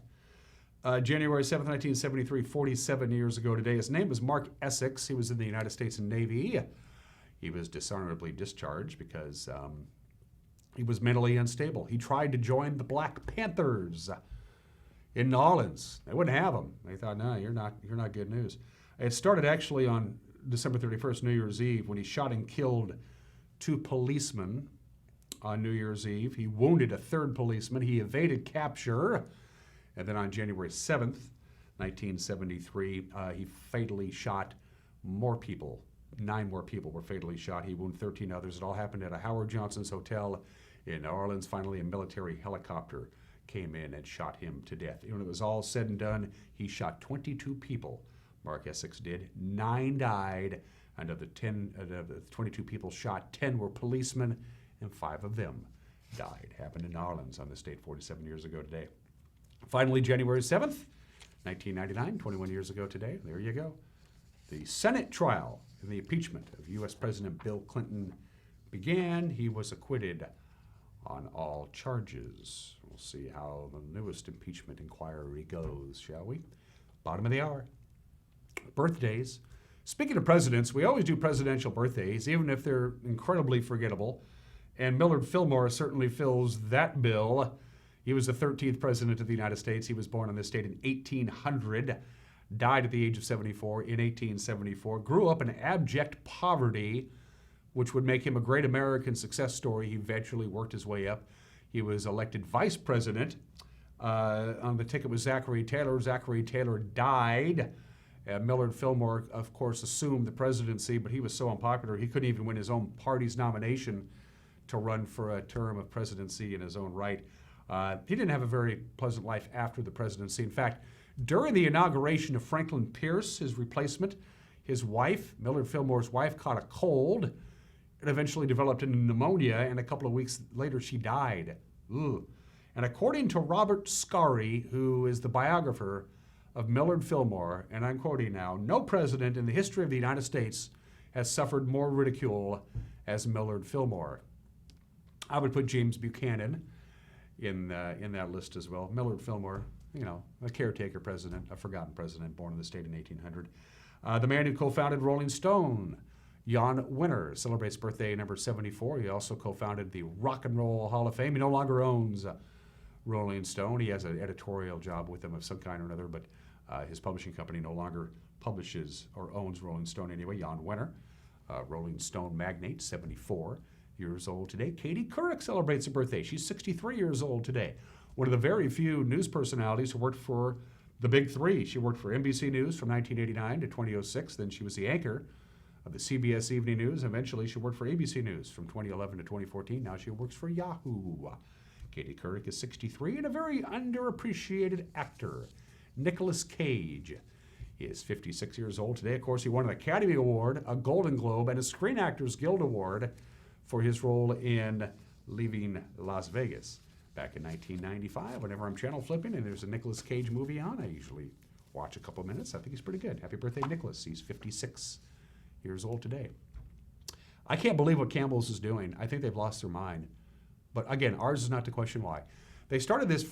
January 7th, 1973, 47 years ago today. His name was Mark Essex. He was in the United States Navy. He was dishonorably discharged because he was mentally unstable. He tried to join the Black Panthers in New Orleans. They wouldn't have him. They thought, no, you're not good news. It started actually on December 31st, New Year's Eve, when he shot and killed two policemen on New Year's Eve. He wounded a third policeman. He evaded capture. And then on January 7th, 1973, he fatally shot more people. 9 more people were fatally shot. He wounded 13 others. It all happened at a Howard Johnson's hotel in New Orleans. Finally, a military helicopter came in and shot him to death. When it was all said and done, he shot 22 people. Mark Essex did. 9 died And of the 22 people shot, 10 were policemen, and 5 of them died. Happened in New Orleans on this date 47 years ago today. Finally, January 7th, 1999, 21 years ago today. There you go. The Senate trial in the impeachment of U.S. President Bill Clinton began. He was acquitted on all charges. We'll see how the newest impeachment inquiry goes, shall we? Bottom of the hour. Birthdays. Speaking of presidents, we always do presidential birthdays, even if they're incredibly forgettable. And Millard Fillmore certainly fills that bill. He was the 13th president of the United States. He was born in this state in 1800, died at the age of 74 in 1874, grew up in abject poverty, which would make him a great American success story. He eventually worked his way up. He was elected vice president. On the ticket was Zachary Taylor. Zachary Taylor died. Millard Fillmore, of course, assumed the presidency, but he was so unpopular he couldn't even win his own party's nomination to run for a term of presidency in his own right. He didn't have a very pleasant life after the presidency. In fact, during the inauguration of Franklin Pierce, his replacement, his wife, Millard Fillmore's wife, caught a cold. It eventually developed into pneumonia, and a couple of weeks later she died. Ugh. And according to Robert Scarry, who is the biographer of Millard Fillmore, and I'm quoting now, no president in the history of the United States has suffered more ridicule as Millard Fillmore. I would put James Buchanan in that list as well. Millard Fillmore, a caretaker president, a forgotten president, born in the state in 1800. The man who co-founded Rolling Stone, Jan Winter, celebrates birthday number 74. He also co-founded the Rock and Roll Hall of Fame. He no longer owns Rolling Stone. He has an editorial job with them of some kind or another, but his publishing company no longer publishes or owns Rolling Stone anyway. Jan Winter, Rolling Stone magnate, 74 years old today. Katie Couric celebrates a birthday. She's 63 years old today. One of the very few news personalities who worked for the Big Three. She worked for NBC News from 1989 to 2006. Then she was the anchor of the CBS Evening News. Eventually, she worked for ABC News from 2011 to 2014. Now she works for Yahoo. Katie Couric is 63 and a very underappreciated actor. Nicolas Cage is 56 years old today. Of course, he won an Academy Award, a Golden Globe, and a Screen Actors Guild Award for his role in Leaving Las Vegas back in 1995. Whenever I'm channel flipping and there's a Nicolas Cage movie on, I usually watch a couple minutes. I think he's pretty good. Happy birthday, Nicolas. He's 56 years old today. I can't believe what Campbell's is doing. I think they've lost their mind. But again, ours is not to question why. They started this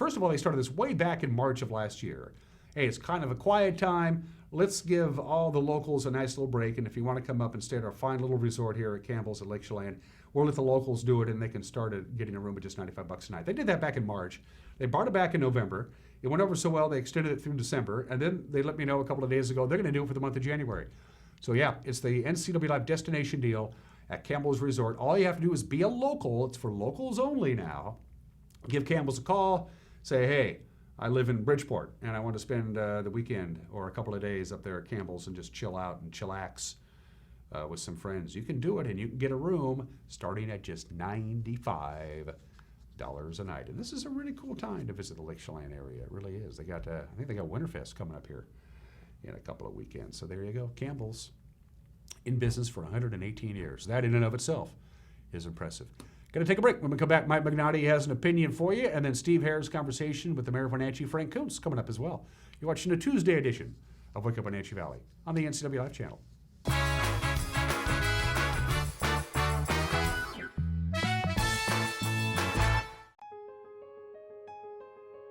way back in March of last year. Hey, it's kind of a quiet time. Let's give all the locals a nice little break. And if you want to come up and stay at our fine little resort here at Campbell's at Lake Chelan, we'll let the locals do it and they can start getting a room at just $95 a night. They did that back in March. They brought it back in November. It went over so well, they extended it through December. And then they let me know a couple of days ago they're going to do it for the month of January. So yeah, it's the NCW Live destination deal at Campbell's Resort. All you have to do is be a local. It's for locals only now. Give Campbell's a call. Say, hey, I live in Bridgeport and I want to spend the weekend or a couple of days up there at Campbell's and just chill out and chillax with some friends. You can do it and you can get a room starting at just $95 a night. And this is a really cool time to visit the Lake Chelan area. It really is. They got, I think they got Winterfest coming up here in a couple of weekends. So there you go. Campbell's in business for 118 years. That in and of itself is impressive. Going to take a break. When we come back, Mike Magnotti has an opinion for you, and then Steve Hare's conversation with the mayor of Wenatchee, Frank Kuntz, coming up as well. You're watching a Tuesday edition of Wake Up Wenatchee Valley on the NCW Live channel.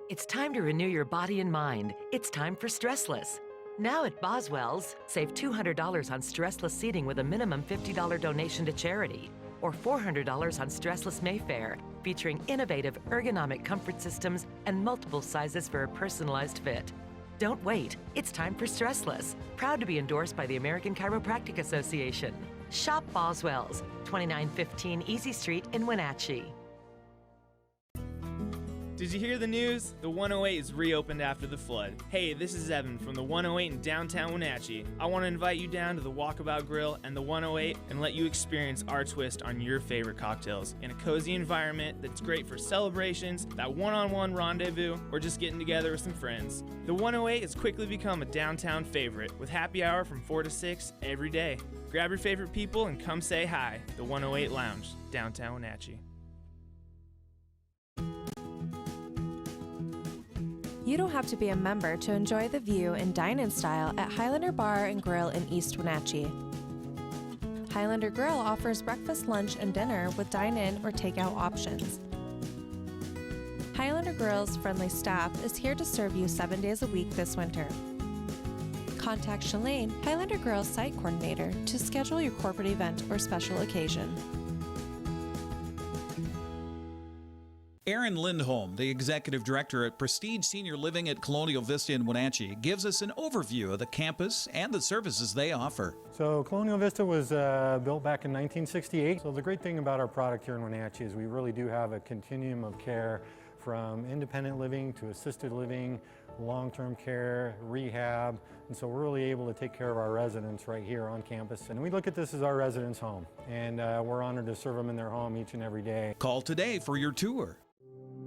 It's time to renew your body and mind. It's time for Stressless. Now at Boswell's, save $200 on Stressless seating with a minimum $50 donation to charity, or $400 on Stressless Mayfair, featuring innovative ergonomic comfort systems and multiple sizes for a personalized fit. Don't wait. It's time for Stressless. Proud to be endorsed by the American Chiropractic Association. Shop Boswell's, 2915 Easy Street in Wenatchee. Did you hear the news? The 108 is reopened after the flood. Hey, this is Evan from the 108 in downtown Wenatchee. I want to invite you down to the Walkabout Grill and the 108 and let you experience our twist on your favorite cocktails in a cozy environment that's great for celebrations, that one-on-one rendezvous, or just getting together with some friends. The 108 has quickly become a downtown favorite with happy hour from 4 to 6 every day. Grab your favorite people and come say hi. The 108 Lounge, downtown Wenatchee. You don't have to be a member to enjoy the view and dine in style at Highlander Bar and Grill in East Wenatchee. Highlander Grill offers breakfast, lunch, and dinner with dine-in or takeout options. Highlander Grill's friendly staff is here to serve you 7 days a week this winter. Contact Shalane, Highlander Grill's site coordinator, to schedule your corporate event or special occasion. Aaron Lindholm, the executive director at Prestige Senior Living at Colonial Vista in Wenatchee, gives us an overview of the campus and the services they offer. So Colonial Vista was built back in 1968. So the great thing about our product here in Wenatchee is we really do have a continuum of care from independent living to assisted living, long-term care, rehab, and so we're really able to take care of our residents right here on campus. And we look at this as our residents' home, and we're honored to serve them in their home each and every day. Call today for your tour.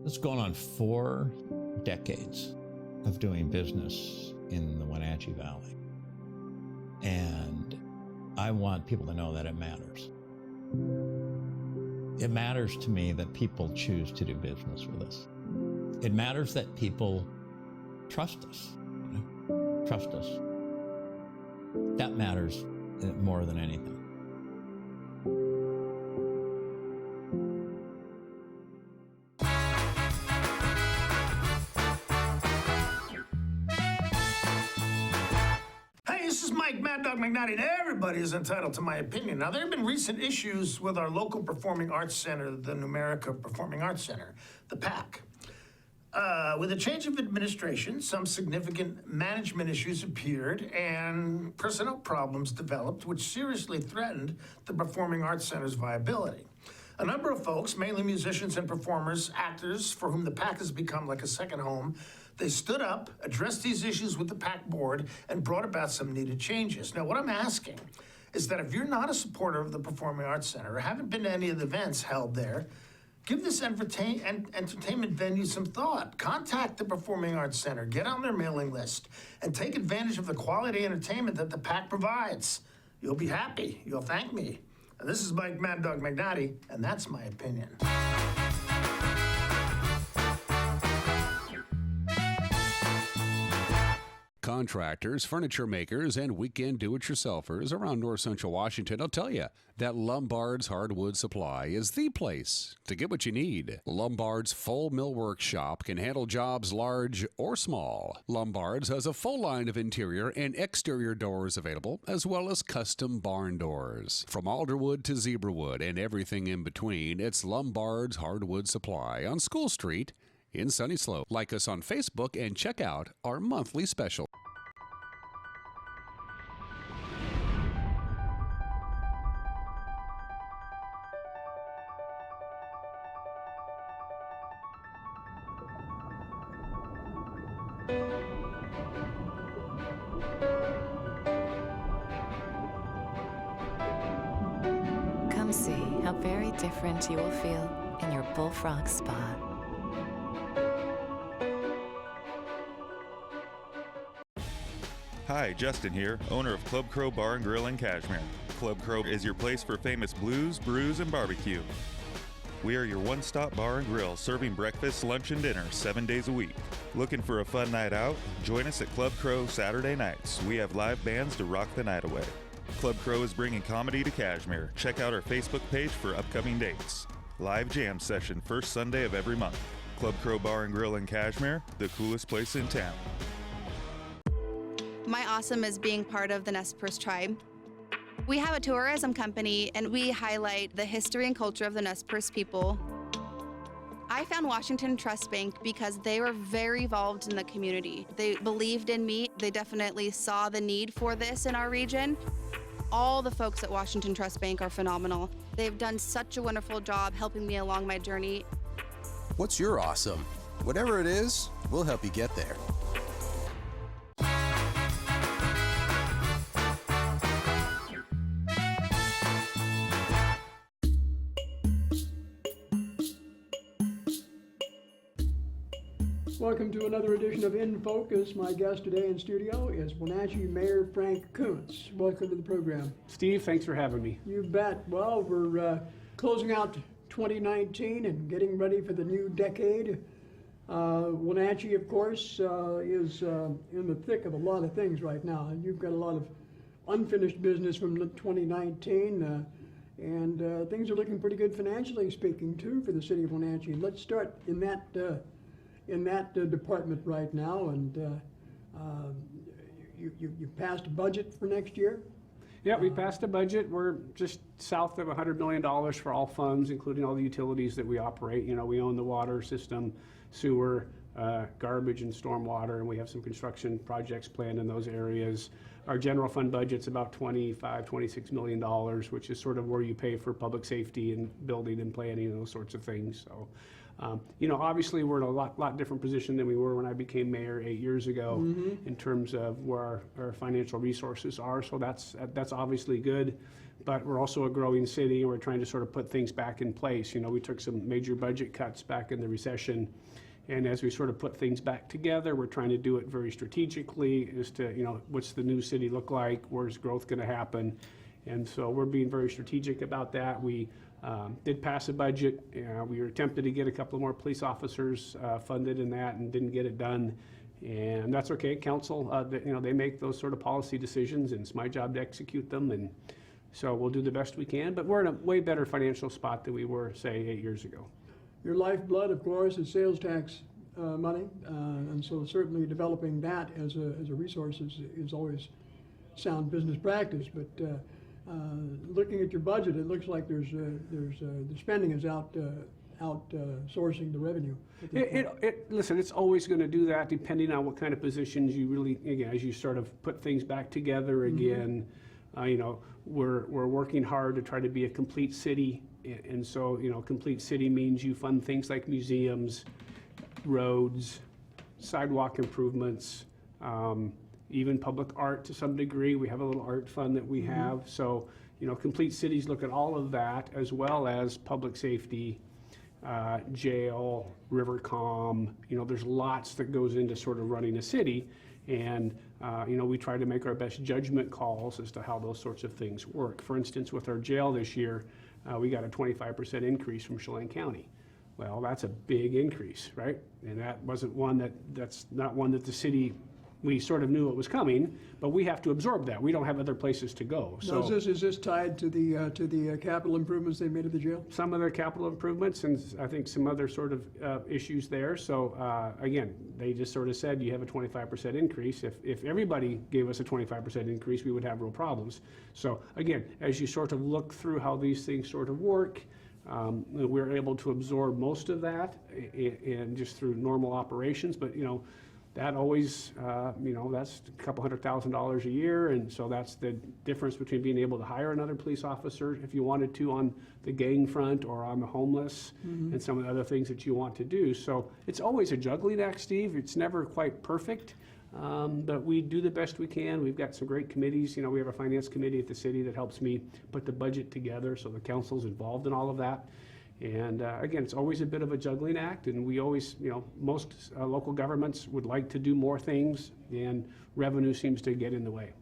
It's going on 4 decades of doing business in the Wenatchee Valley. And I want people to know that it matters. It matters to me that people choose to do business with us. It matters that people trust us, trust us. That matters more than anything. Mad Dog McNally, and everybody is entitled to my opinion. Now, there have been recent issues with our local performing arts center, the Numerica Performing Arts Center, the PAC. With a change of administration, some significant management issues appeared and personnel problems developed, which seriously threatened the Performing Arts Center's viability. A number of folks, mainly musicians and performers, actors, for whom the PAC has become like a second home, they stood up, addressed these issues with the PAC board, and brought about some needed changes. Now, what I'm asking is that if you're not a supporter of the Performing Arts Center or haven't been to any of the events held there, give this entertainment venue some thought. Contact the Performing Arts Center, get on their mailing list, and take advantage of the quality entertainment that the PAC provides. You'll be happy. You'll thank me. And this is Mike Mad Dog McNally, and that's my opinion. Contractors, furniture makers, and weekend do-it-yourselfers around north central Washington will tell you that Lombard's Hardwood Supply is the place to get what you need. Lombard's full millwork shop can handle jobs large or small. Lombard's has a full line of interior and exterior doors available, as well as custom barn doors. From alderwood to zebrawood and everything in between, it's Lombard's Hardwood Supply on School Street in Sunny Slope. Like us on Facebook and check out our monthly special. Come see how very different you will feel in your Bullfrog Spa. Hi, Justin here, owner of Club Crow Bar and Grill in Cashmere. Club Crow is your place for famous blues, brews, and barbecue. We are your one-stop bar and grill, serving breakfast, lunch, and dinner 7 days a week. Looking for a fun night out? Join us at Club Crow Saturday nights. We have live bands to rock the night away. Club Crow is bringing comedy to Cashmere. Check out our Facebook page for upcoming dates. Live jam session first Sunday of every month. Club Crow Bar and Grill in Cashmere, the coolest place in town. My awesome is being part of the Nez Perce tribe. We have a tourism company and we highlight the history and culture of the Nez Perce people. I found Washington Trust Bank because they were very involved in the community. They believed in me. They definitely saw the need for this in our region. All the folks at Washington Trust Bank are phenomenal. They've done such a wonderful job helping me along my journey. What's your awesome? Whatever it is, we'll help you get there. Welcome to another edition of In Focus. My guest today in studio is Wenatchee Mayor Frank Kuntz. Welcome to the program. Steve, thanks for having me. You bet. Well, we're closing out 2019 and getting ready for the new decade. Wenatchee, of course, is in the thick of a lot of things right now. You've got a lot of unfinished business from 2019, and things are looking pretty good financially speaking, too, for the city of Wenatchee. Let's start in that department right now, and you passed a budget for next year? Yeah, we passed a budget. We're just south of $100 million for all funds, including all the utilities that we operate. You know, we own the water system, sewer, garbage and stormwater, and we have some construction projects planned in those areas. Our general fund budget's about $26 million, which is sort of where you pay for public safety and building and planning and those sorts of things. So, you know, obviously we're in a lot different position than we were when I became mayor 8 years ago in terms of where our financial resources are. So that's obviously good, but we're also a growing city, and we're trying to sort of put things back in place. You know, we took some major budget cuts back in the recession, and as we sort of put things back together, we're trying to do it very strategically as to, you know, what's the new city look like, where's growth going to happen, and so we're being very strategic about that. We did pass a budget. We were attempted to get a couple more police officers funded in that and didn't get it done. And that's okay. Council, you know, they make those sort of policy decisions, and it's my job to execute them. And so we'll do the best we can. But we're in a way better financial spot than we were, say, 8 years ago. Your lifeblood, of course, is sales tax money, and so certainly developing that as a resource is always sound business practice. But looking at your budget, it looks like the spending is outsourcing the revenue. Listen, it's always going to do that depending on what kind of positions you really, again, as you sort of put things back together again. You know, we're working hard to try to be a complete city, and so, you know, complete city means you fund things like museums, roads, sidewalk improvements, even public art to some degree. We have a little art fund that we have. So, you know, complete cities look at all of that, as well as public safety, jail, rivercom. You know, there's lots that goes into sort of running a city. And, you know, we try to make our best judgment calls as to how those sorts of things work. For instance, with our jail this year, we got a 25% increase from Chelan County. Well, that's a big increase, right? And that wasn't that's not one that the city, we sort of knew it was coming, but we have to absorb that. We don't have other places to go. So now, is this tied to the capital improvements they made at the jail? Some of their capital improvements, and I think some other sort of issues there. So again, they just sort of said you have a 25% increase. If everybody gave us a 25% increase, we would have real problems. So again, as you sort of look through how these things sort of work, we're able to absorb most of that and just through normal operations. But, you know, that always, you know, that's a couple $100,000 a year, and so that's the difference between being able to hire another police officer if you wanted to on the gang front or on the homeless and some of the other things that you want to do. So it's always a juggling act, Steve. It's never quite perfect, but we do the best we can. We've got some great committees. You know, we have a finance committee at the city that helps me put the budget together, so the council's involved in all of that. And again, it's always a bit of a juggling act, and we always, you know, most local governments would like to do more things, and revenue seems to get in the way.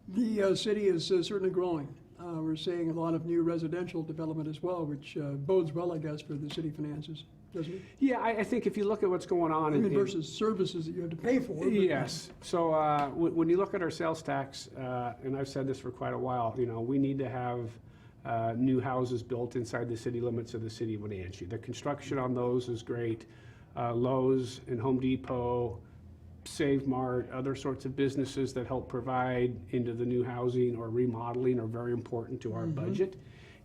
The city is certainly growing. We're seeing a lot of new residential development as well, which bodes well, I guess, for the city finances, doesn't it? Yeah, I think if you look at what's going on versus services that you have to pay for. Yes. So when you look at our sales tax, and I've said this for quite a while, you know, we need to have new houses built inside the city limits of the city of Wenatchee. The construction on those is great. Lowe's and Home Depot, Save Mart, other sorts of businesses that help provide into the new housing or remodeling are very important to our budget.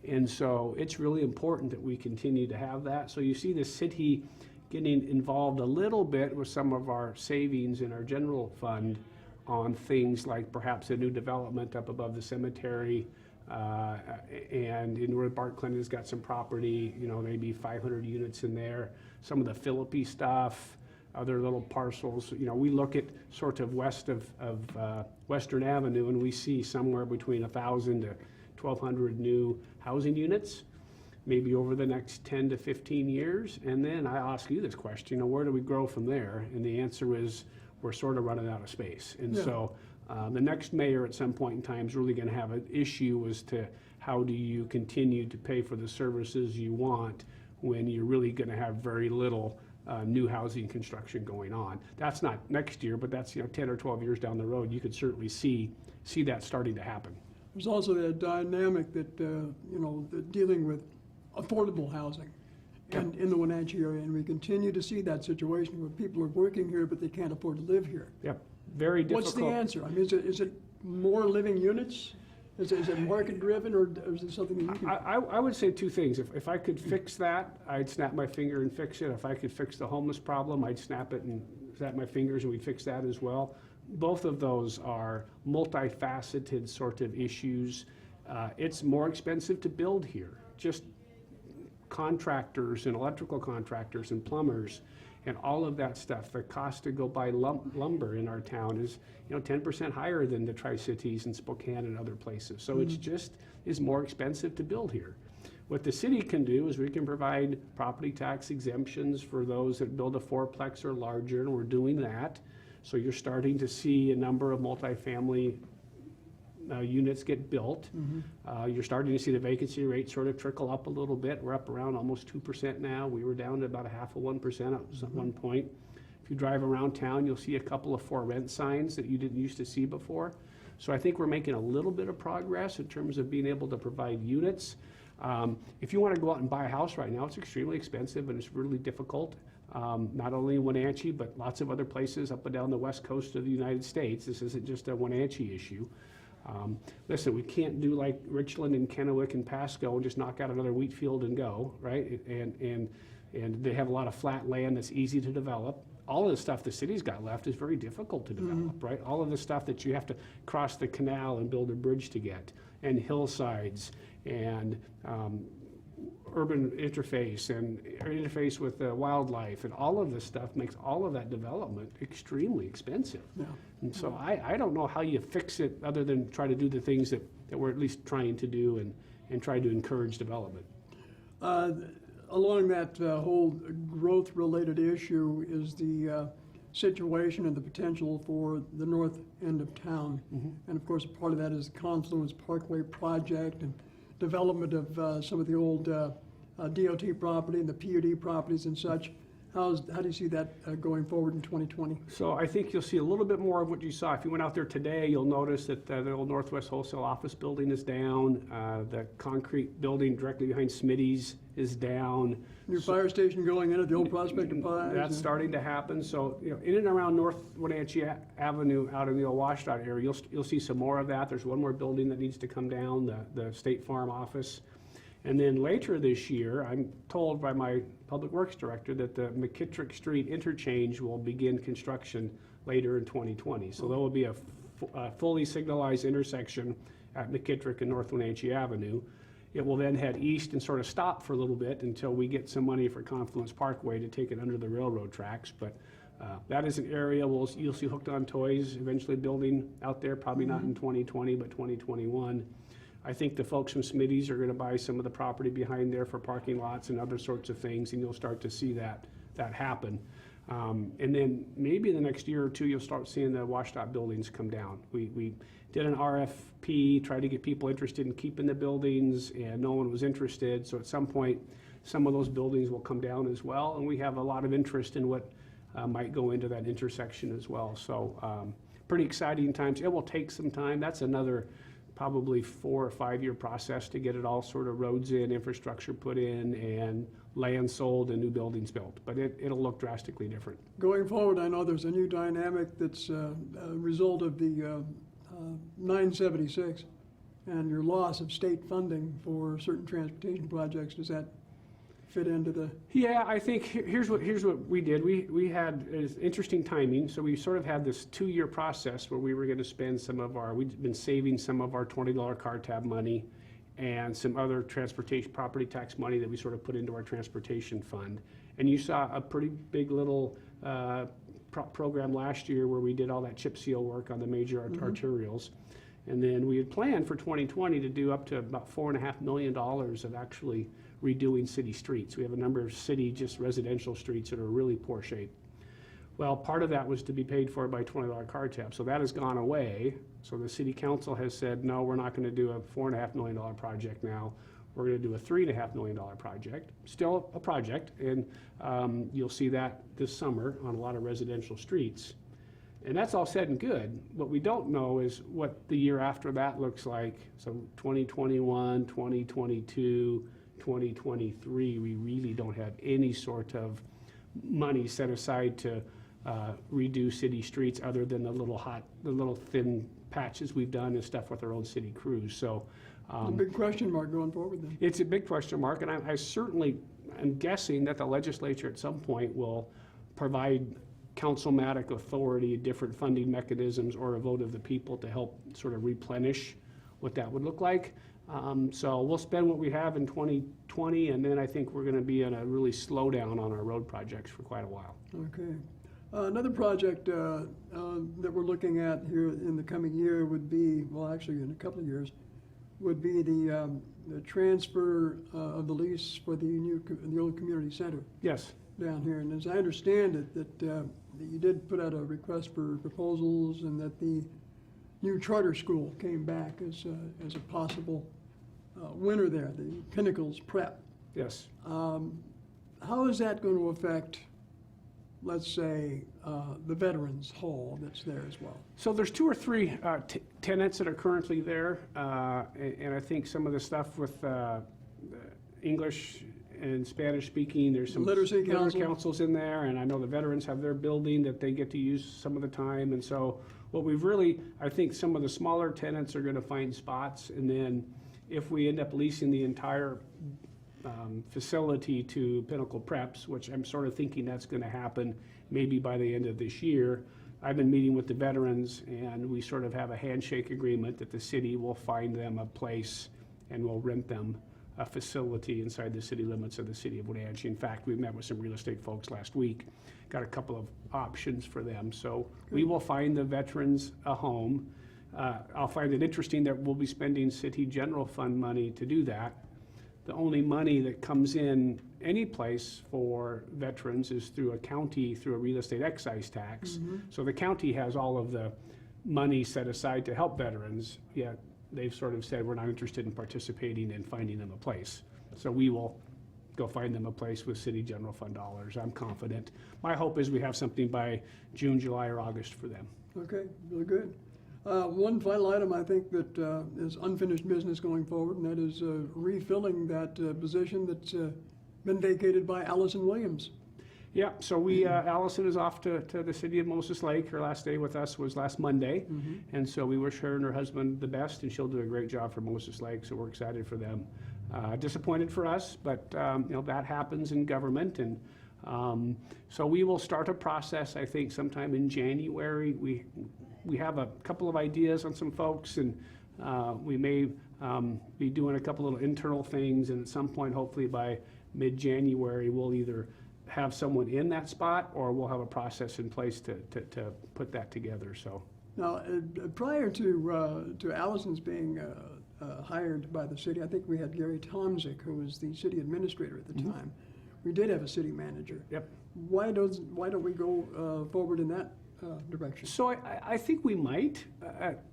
And so it's really important that we continue to have that. So you see the city getting involved a little bit with some of our savings in our general fund on things like perhaps a new development up above the cemetery, And in North Bartlett has got some property, maybe 500 units in there. Some of the Philippi stuff, other little parcels. We look at sort of west of Western Avenue, and we see somewhere between 1,000 to 1,200 new housing units, maybe over the next 10 to 15 years. And then I ask you this question, where do we grow from there? And the answer is we're sort of running out of space. And so the next mayor at some point in time is really going to have an issue as to how do you continue to pay for the services you want when you're really going to have very little new housing construction going on. That's not next year, but that's 10 or 12 years down the road. You could certainly see that starting to happen. There's also that dynamic that, that dealing with affordable housing and in the Wenatchee area, and we continue to see that situation where people are working here, but they can't afford to live here. Yep, very difficult. What's the answer? I mean, is it more living units? Is it market driven, or is it something that you can? I would say two things. If I could fix that, I'd snap my finger and fix it. If I could fix the homeless problem, I'd snap it and snap my fingers and we'd fix that as well. Both of those are multifaceted sort of issues. It's more expensive to build here. Just contractors and electrical contractors and plumbers and all of that stuff. The cost to go buy lumber in our town is 10% higher than the Tri-Cities and Spokane and other places. So it's just is more expensive to build here. What the city can do is we can provide property tax exemptions for those that build a fourplex or larger, and we're doing that. So you're starting to see a number of multifamily units get built. You're starting to see the vacancy rate sort of trickle up a little bit. We're up around almost 2% now. We were down to about 0.5% at one point. If you drive around town, you'll see a couple of for rent signs that you didn't used to see before. So I think we're making a little bit of progress in terms of being able to provide units. If you want to go out and buy a house right now, it's extremely expensive and it's really difficult. Not only in Wenatchee, but lots of other places up and down the west coast of the United States. This isn't just a Wenatchee issue. Listen, we can't do like Richland and Kennewick and Pasco and just knock out another wheat field and go, right? And they have a lot of flat land that's easy to develop. All of the stuff the city's got left is very difficult to develop, right? All of the stuff that you have to cross the canal and build a bridge to get, and hillsides, and urban interface, and interface with wildlife, and all of this stuff makes all of that development extremely expensive. And so I don't know how you fix it other than try to do the things that we're at least trying to do and try to encourage development. Along that whole growth-related issue is the situation and the potential for the north end of town. And of course, a part of that is the Confluence Parkway project and development of some of the old DOT property and the PUD properties and such. How do you see that going forward in 2020? So I think you'll see a little bit more of what you saw. If you went out there today, you'll notice that the old Northwest Wholesale office building is down. The concrete building directly behind Smitty's is down. New fire station going in at the old Prospect of Pines. That's starting to happen. So in and around North Wenatchee Avenue out in the old WashDOT area, you'll see some more of that. There's one more building that needs to come down, the State Farm office. And then later this year, I'm told by my Public Works Director that the McKittrick Street interchange will begin construction later in 2020. So there will be a fully signalized intersection at McKittrick and North Wenatchee Avenue. It will then head east and sort of stop for a little bit until we get some money for Confluence Parkway to take it under the railroad tracks. But that is an area you'll see Hooked on Toys eventually building out there, probably not in 2020, but 2021. I think the folks from Smitty's are going to buy some of the property behind there for parking lots and other sorts of things, and you'll start to see that happen. And then maybe in the next year or two, you'll start seeing the WashDOT buildings come down. We did an RFP, tried to get people interested in keeping the buildings, and no one was interested. So at some point, some of those buildings will come down as well, and we have a lot of interest in what might go into that intersection as well. So pretty exciting times. It will take some time. That's another probably 4 or 5 year process to get it all sort of roads in, infrastructure put in, and land sold and new buildings built. But it'll look drastically different. Going forward, I know there's a new dynamic that's a result of the 976 and your loss of state funding for certain transportation projects. Does that fit into the? Yeah, I think here's what we did. We had interesting timing. So we sort of had this 2-year process where we were going to spend we'd been saving some of our $20 car tab money and some other transportation property tax money that we sort of put into our transportation fund. And you saw a pretty big little program last year where we did all that chip seal work on the major arterials. And then we had planned for 2020 to do up to about $4.5 million of actually redoing city streets. We have a number of city just residential streets that are really poor shape. Well, part of that was to be paid for by $20 car tab. So that has gone away. So the city council has said, no, we're not going to do a $4.5 million project now. We're going to do a $3.5 million project, still a project. And you'll see that this summer on a lot of residential streets. And that's all said and good. What we don't know is what the year after that looks like. So 2021, 2022, 2023, we really don't have any sort of money set aside to redo city streets other than the little thin patches we've done and stuff with our own city crews. So It's a big question mark going forward then. it's a big question mark, and I certainly am guessing that the legislature at some point will provide councilmatic authority, different funding mechanisms, or a vote of the people to help sort of replenish what that would look like. So we'll spend what we have in 2020, and then I think we're going to be in a really slowdown on our road projects for quite a while. Okay. Another project that we're looking at here in the coming year would be, well, actually in a couple of years, would be the transfer of the lease for the old community center. Yes. Down here, and as I understand it, that you did put out a request for proposals, and that the new charter school came back as a possible winner there, the Pinnacles Prep. Yes. How is that going to affect, let's say, the Veterans Hall that's there as well? So there's 2 or 3 tenants that are currently there, and I think some of the stuff with English and Spanish speaking, there's some Literacy councils in there, and I know the veterans have their building that they get to use some of the time. And so what we've really, I think some of the smaller tenants are going to find spots, and then if we end up leasing the entire facility to Pinnacle Preps, which I'm sort of thinking that's going to happen maybe by the end of this year, I've been meeting with the veterans, and we sort of have a handshake agreement that the city will find them a place and will rent them a facility inside the city limits of the city of Wenatchee. In fact, we met with some real estate folks last week, got a couple of options for them. So we will find the veterans a home. I'll find it interesting that we'll be spending city general fund money to do that. The only money that comes in any place for veterans is through a real estate excise tax. So the county has all of the money set aside to help veterans, yet they've sort of said we're not interested in participating in finding them a place. So we will go find them a place with city general fund dollars. I'm confident. My hope is we have something by June, July, or August for them. Okay, really good. One final item I think that is unfinished business going forward, and that is refilling that position that's been vacated by Allison Williams. Yeah, so we, Allison is off to the city of Moses Lake. Her last day with us was last Monday. And so we wish her and her husband the best, and she'll do a great job for Moses Lake, so we're excited for them. Disappointed for us, but that happens in government. And so we will start a process, I think, sometime in January. We have a couple of ideas on some folks, and we may be doing a couple little internal things, and at some point, hopefully by mid-January, we'll either have someone in that spot, or we'll have a process in place to put that together. So now, prior to Allison's being hired by the city, I think we had Gary Tomzik, who was the city administrator at the time. We did have a city manager. Yep. Why don't we go forward in that direction? So I think we might.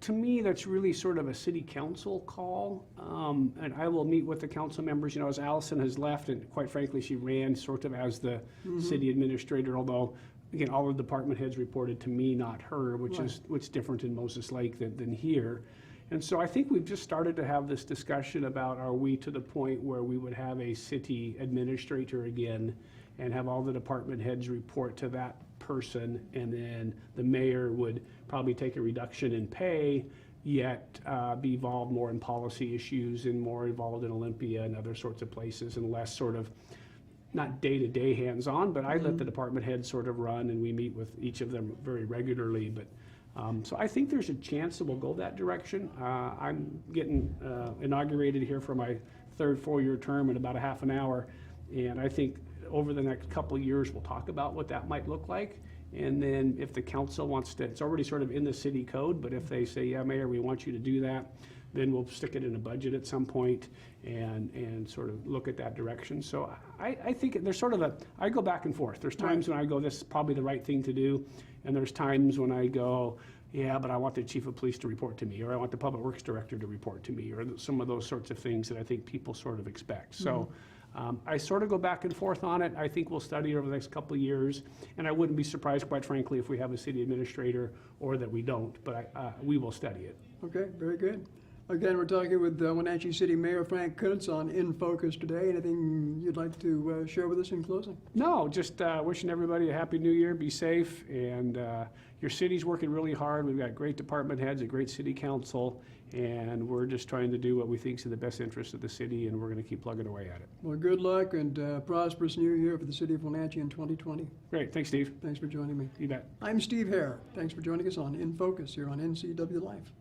To me, that's really sort of a city council call, and I will meet with the council members. As Allison has left, and quite frankly, she ran sort of as the city administrator, although, again, all the department heads reported to me, not her, which is what's different in Moses Lake than here. And so I think we've just started to have this discussion about, are we to the point where we would have a city administrator again and have all the department heads report to that person, and then the mayor would probably take a reduction in pay, yet be involved more in policy issues and more involved in Olympia and other sorts of places, and less sort of not day-to-day hands-on, but I let the department heads sort of run, and we meet with each of them very regularly. But so I think there's a chance that we'll go that direction. I'm getting inaugurated here for my third 4-year term in about a half an hour, and I think over the next couple of years we'll talk about what that might look like. And then if the council wants to, it's already sort of in the city code, but if they say, yeah, Mayor, we want you to do that, then we'll stick it in a budget at some point and sort of look at that direction. So I think there's sort of I go back and forth. There's times when I go, this is probably the right thing to do, and there's times when I go, yeah, but I want the chief of police to report to me, or I want the public works director to report to me, or some of those sorts of things that I think people sort of expect. So I sort of go back and forth on it. I think we'll study it over the next couple of years, and I wouldn't be surprised, quite frankly, if we have a city administrator or that we don't, but we will study it. Okay, very good. Again, we're talking with Wenatchee City Mayor Frank Kuntz on In Focus today. Anything you'd like to share with us in closing? No, just wishing everybody a happy new year, be safe, and your city's working really hard. We've got great department heads, a great city council, and we're just trying to do what we think is in the best interest of the city, and we're going to keep plugging away at it. Well, good luck and prosperous new year for the city of Wenatchee in 2020. Great, thanks, Steve. Thanks for joining me. You bet. I'm Steve Hare. Thanks for joining us on In Focus here on NCW Life.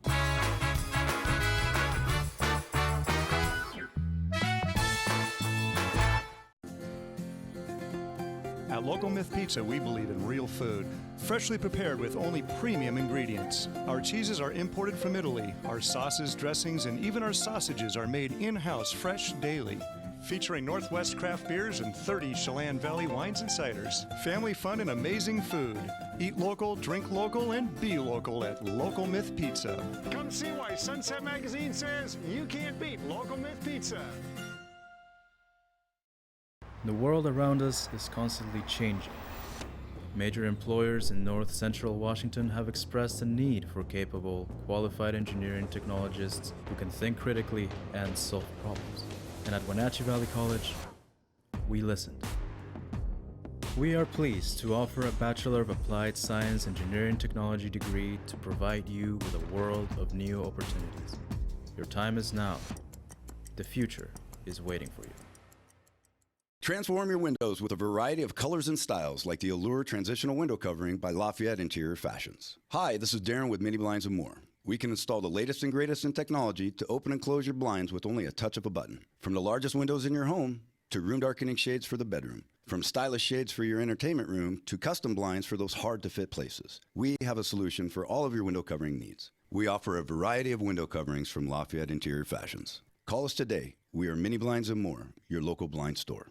At Local Myth Pizza, we believe in real food, freshly prepared with only premium ingredients. Our cheeses are imported from Italy. Our sauces, dressings, and even our sausages are made in-house fresh daily. Featuring Northwest craft beers and 30 Chelan Valley wines and ciders. Family fun and amazing food. Eat local, drink local, and be local at Local Myth Pizza. Come see why Sunset Magazine says you can't beat Local Myth Pizza. The world around us is constantly changing. Major employers in North Central Washington have expressed a need for capable, qualified engineering technologists who can think critically and solve problems. And at Wenatchee Valley College, we listened. We are pleased to offer a Bachelor of Applied Science Engineering Technology degree to provide you with a world of new opportunities. Your time is now. The future is waiting for you. Transform your windows with a variety of colors and styles like the Allure Transitional Window Covering by Lafayette Interior Fashions. Hi, this is Darren with Mini Blinds and More. We can install the latest and greatest in technology to open and close your blinds with only a touch of a button. From the largest windows in your home to room darkening shades for the bedroom. From stylish shades for your entertainment room to custom blinds for those hard-to-fit places. We have a solution for all of your window covering needs. We offer a variety of window coverings from Lafayette Interior Fashions. Call us today. We are Mini Blinds and More, your local blind store.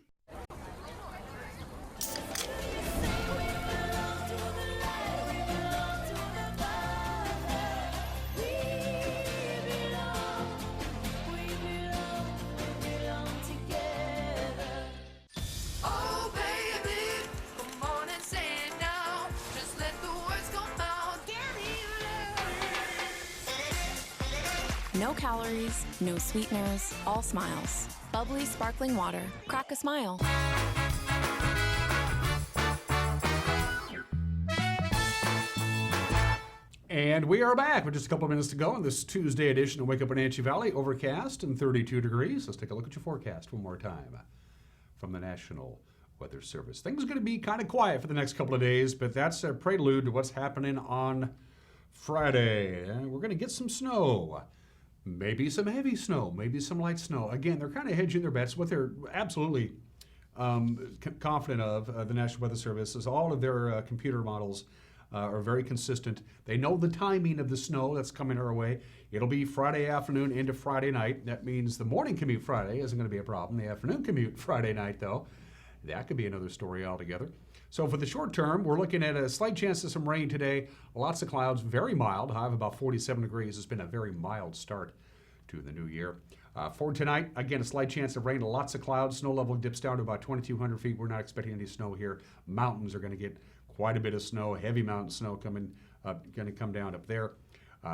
No calories, no sweeteners, all smiles. Bubbly, sparkling water. Crack a smile. And we are back with just a couple of minutes to go on this Tuesday edition of Wake Up Wenatchee Valley. Overcast and 32 degrees. Let's take a look at your forecast one more time from the National Weather Service. Things are going to be kind of quiet for the next couple of days, but that's a prelude to what's happening on Friday. We're going to get some snow. Maybe some heavy snow, maybe some light snow. Again, they're kind of hedging their bets. What they're absolutely confident of, the National Weather Service, is all of their computer models are very consistent. They know the timing of the snow that's coming our way. It'll be Friday afternoon into Friday night. That means the morning commute Friday isn't going to be a problem. The afternoon commute Friday night, though, that could be another story altogether. So for the short term, we're looking at a slight chance of some rain today. Lots of clouds, very mild, high of about 47 degrees. It's been a very mild start to the new year. For tonight, again, a slight chance of rain, lots of clouds. Snow level dips down to about 2,200 feet. We're not expecting any snow here. Mountains are going to get quite a bit of snow, heavy mountain snow going to come down up there.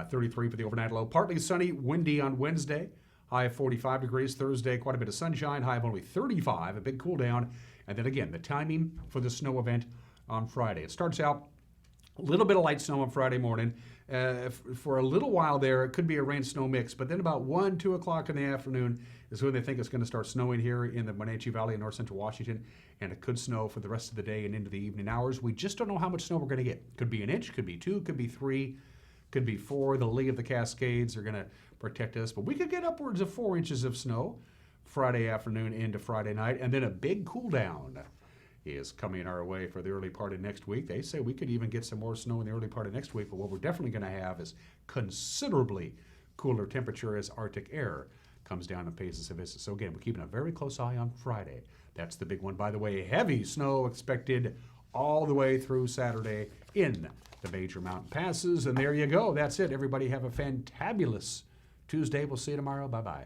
33 for the overnight low. Partly sunny, windy on Wednesday. High of 45 degrees. Thursday, quite a bit of sunshine. High of only 35, a big cool down. And then again, the timing for the snow event on Friday. It starts out A little bit of light snow on Friday morning. For a little while there, it could be a rain-snow mix, but then about 1, 2 o'clock in the afternoon is when they think it's going to start snowing here in the Wenatchee Valley in north central Washington, and it could snow for the rest of the day and into the evening hours. We just don't know how much snow we're going to get. Could be an inch, could be 2, could be 3, could be 4. The lee of the Cascades are going to protect us, but we could get upwards of 4 inches of snow Friday afternoon into Friday night, and then a big cool down is coming our way for the early part of next week. They say we could even get some more snow in the early part of next week, but what we're definitely going to have is considerably cooler temperature as Arctic air comes down and pays us a visit. So again, we're keeping a very close eye on Friday. That's the big one. By the way, heavy snow expected all the way through Saturday in the major mountain passes. And there you go. That's it. Everybody have a fantabulous Tuesday. We'll see you tomorrow. Bye-bye.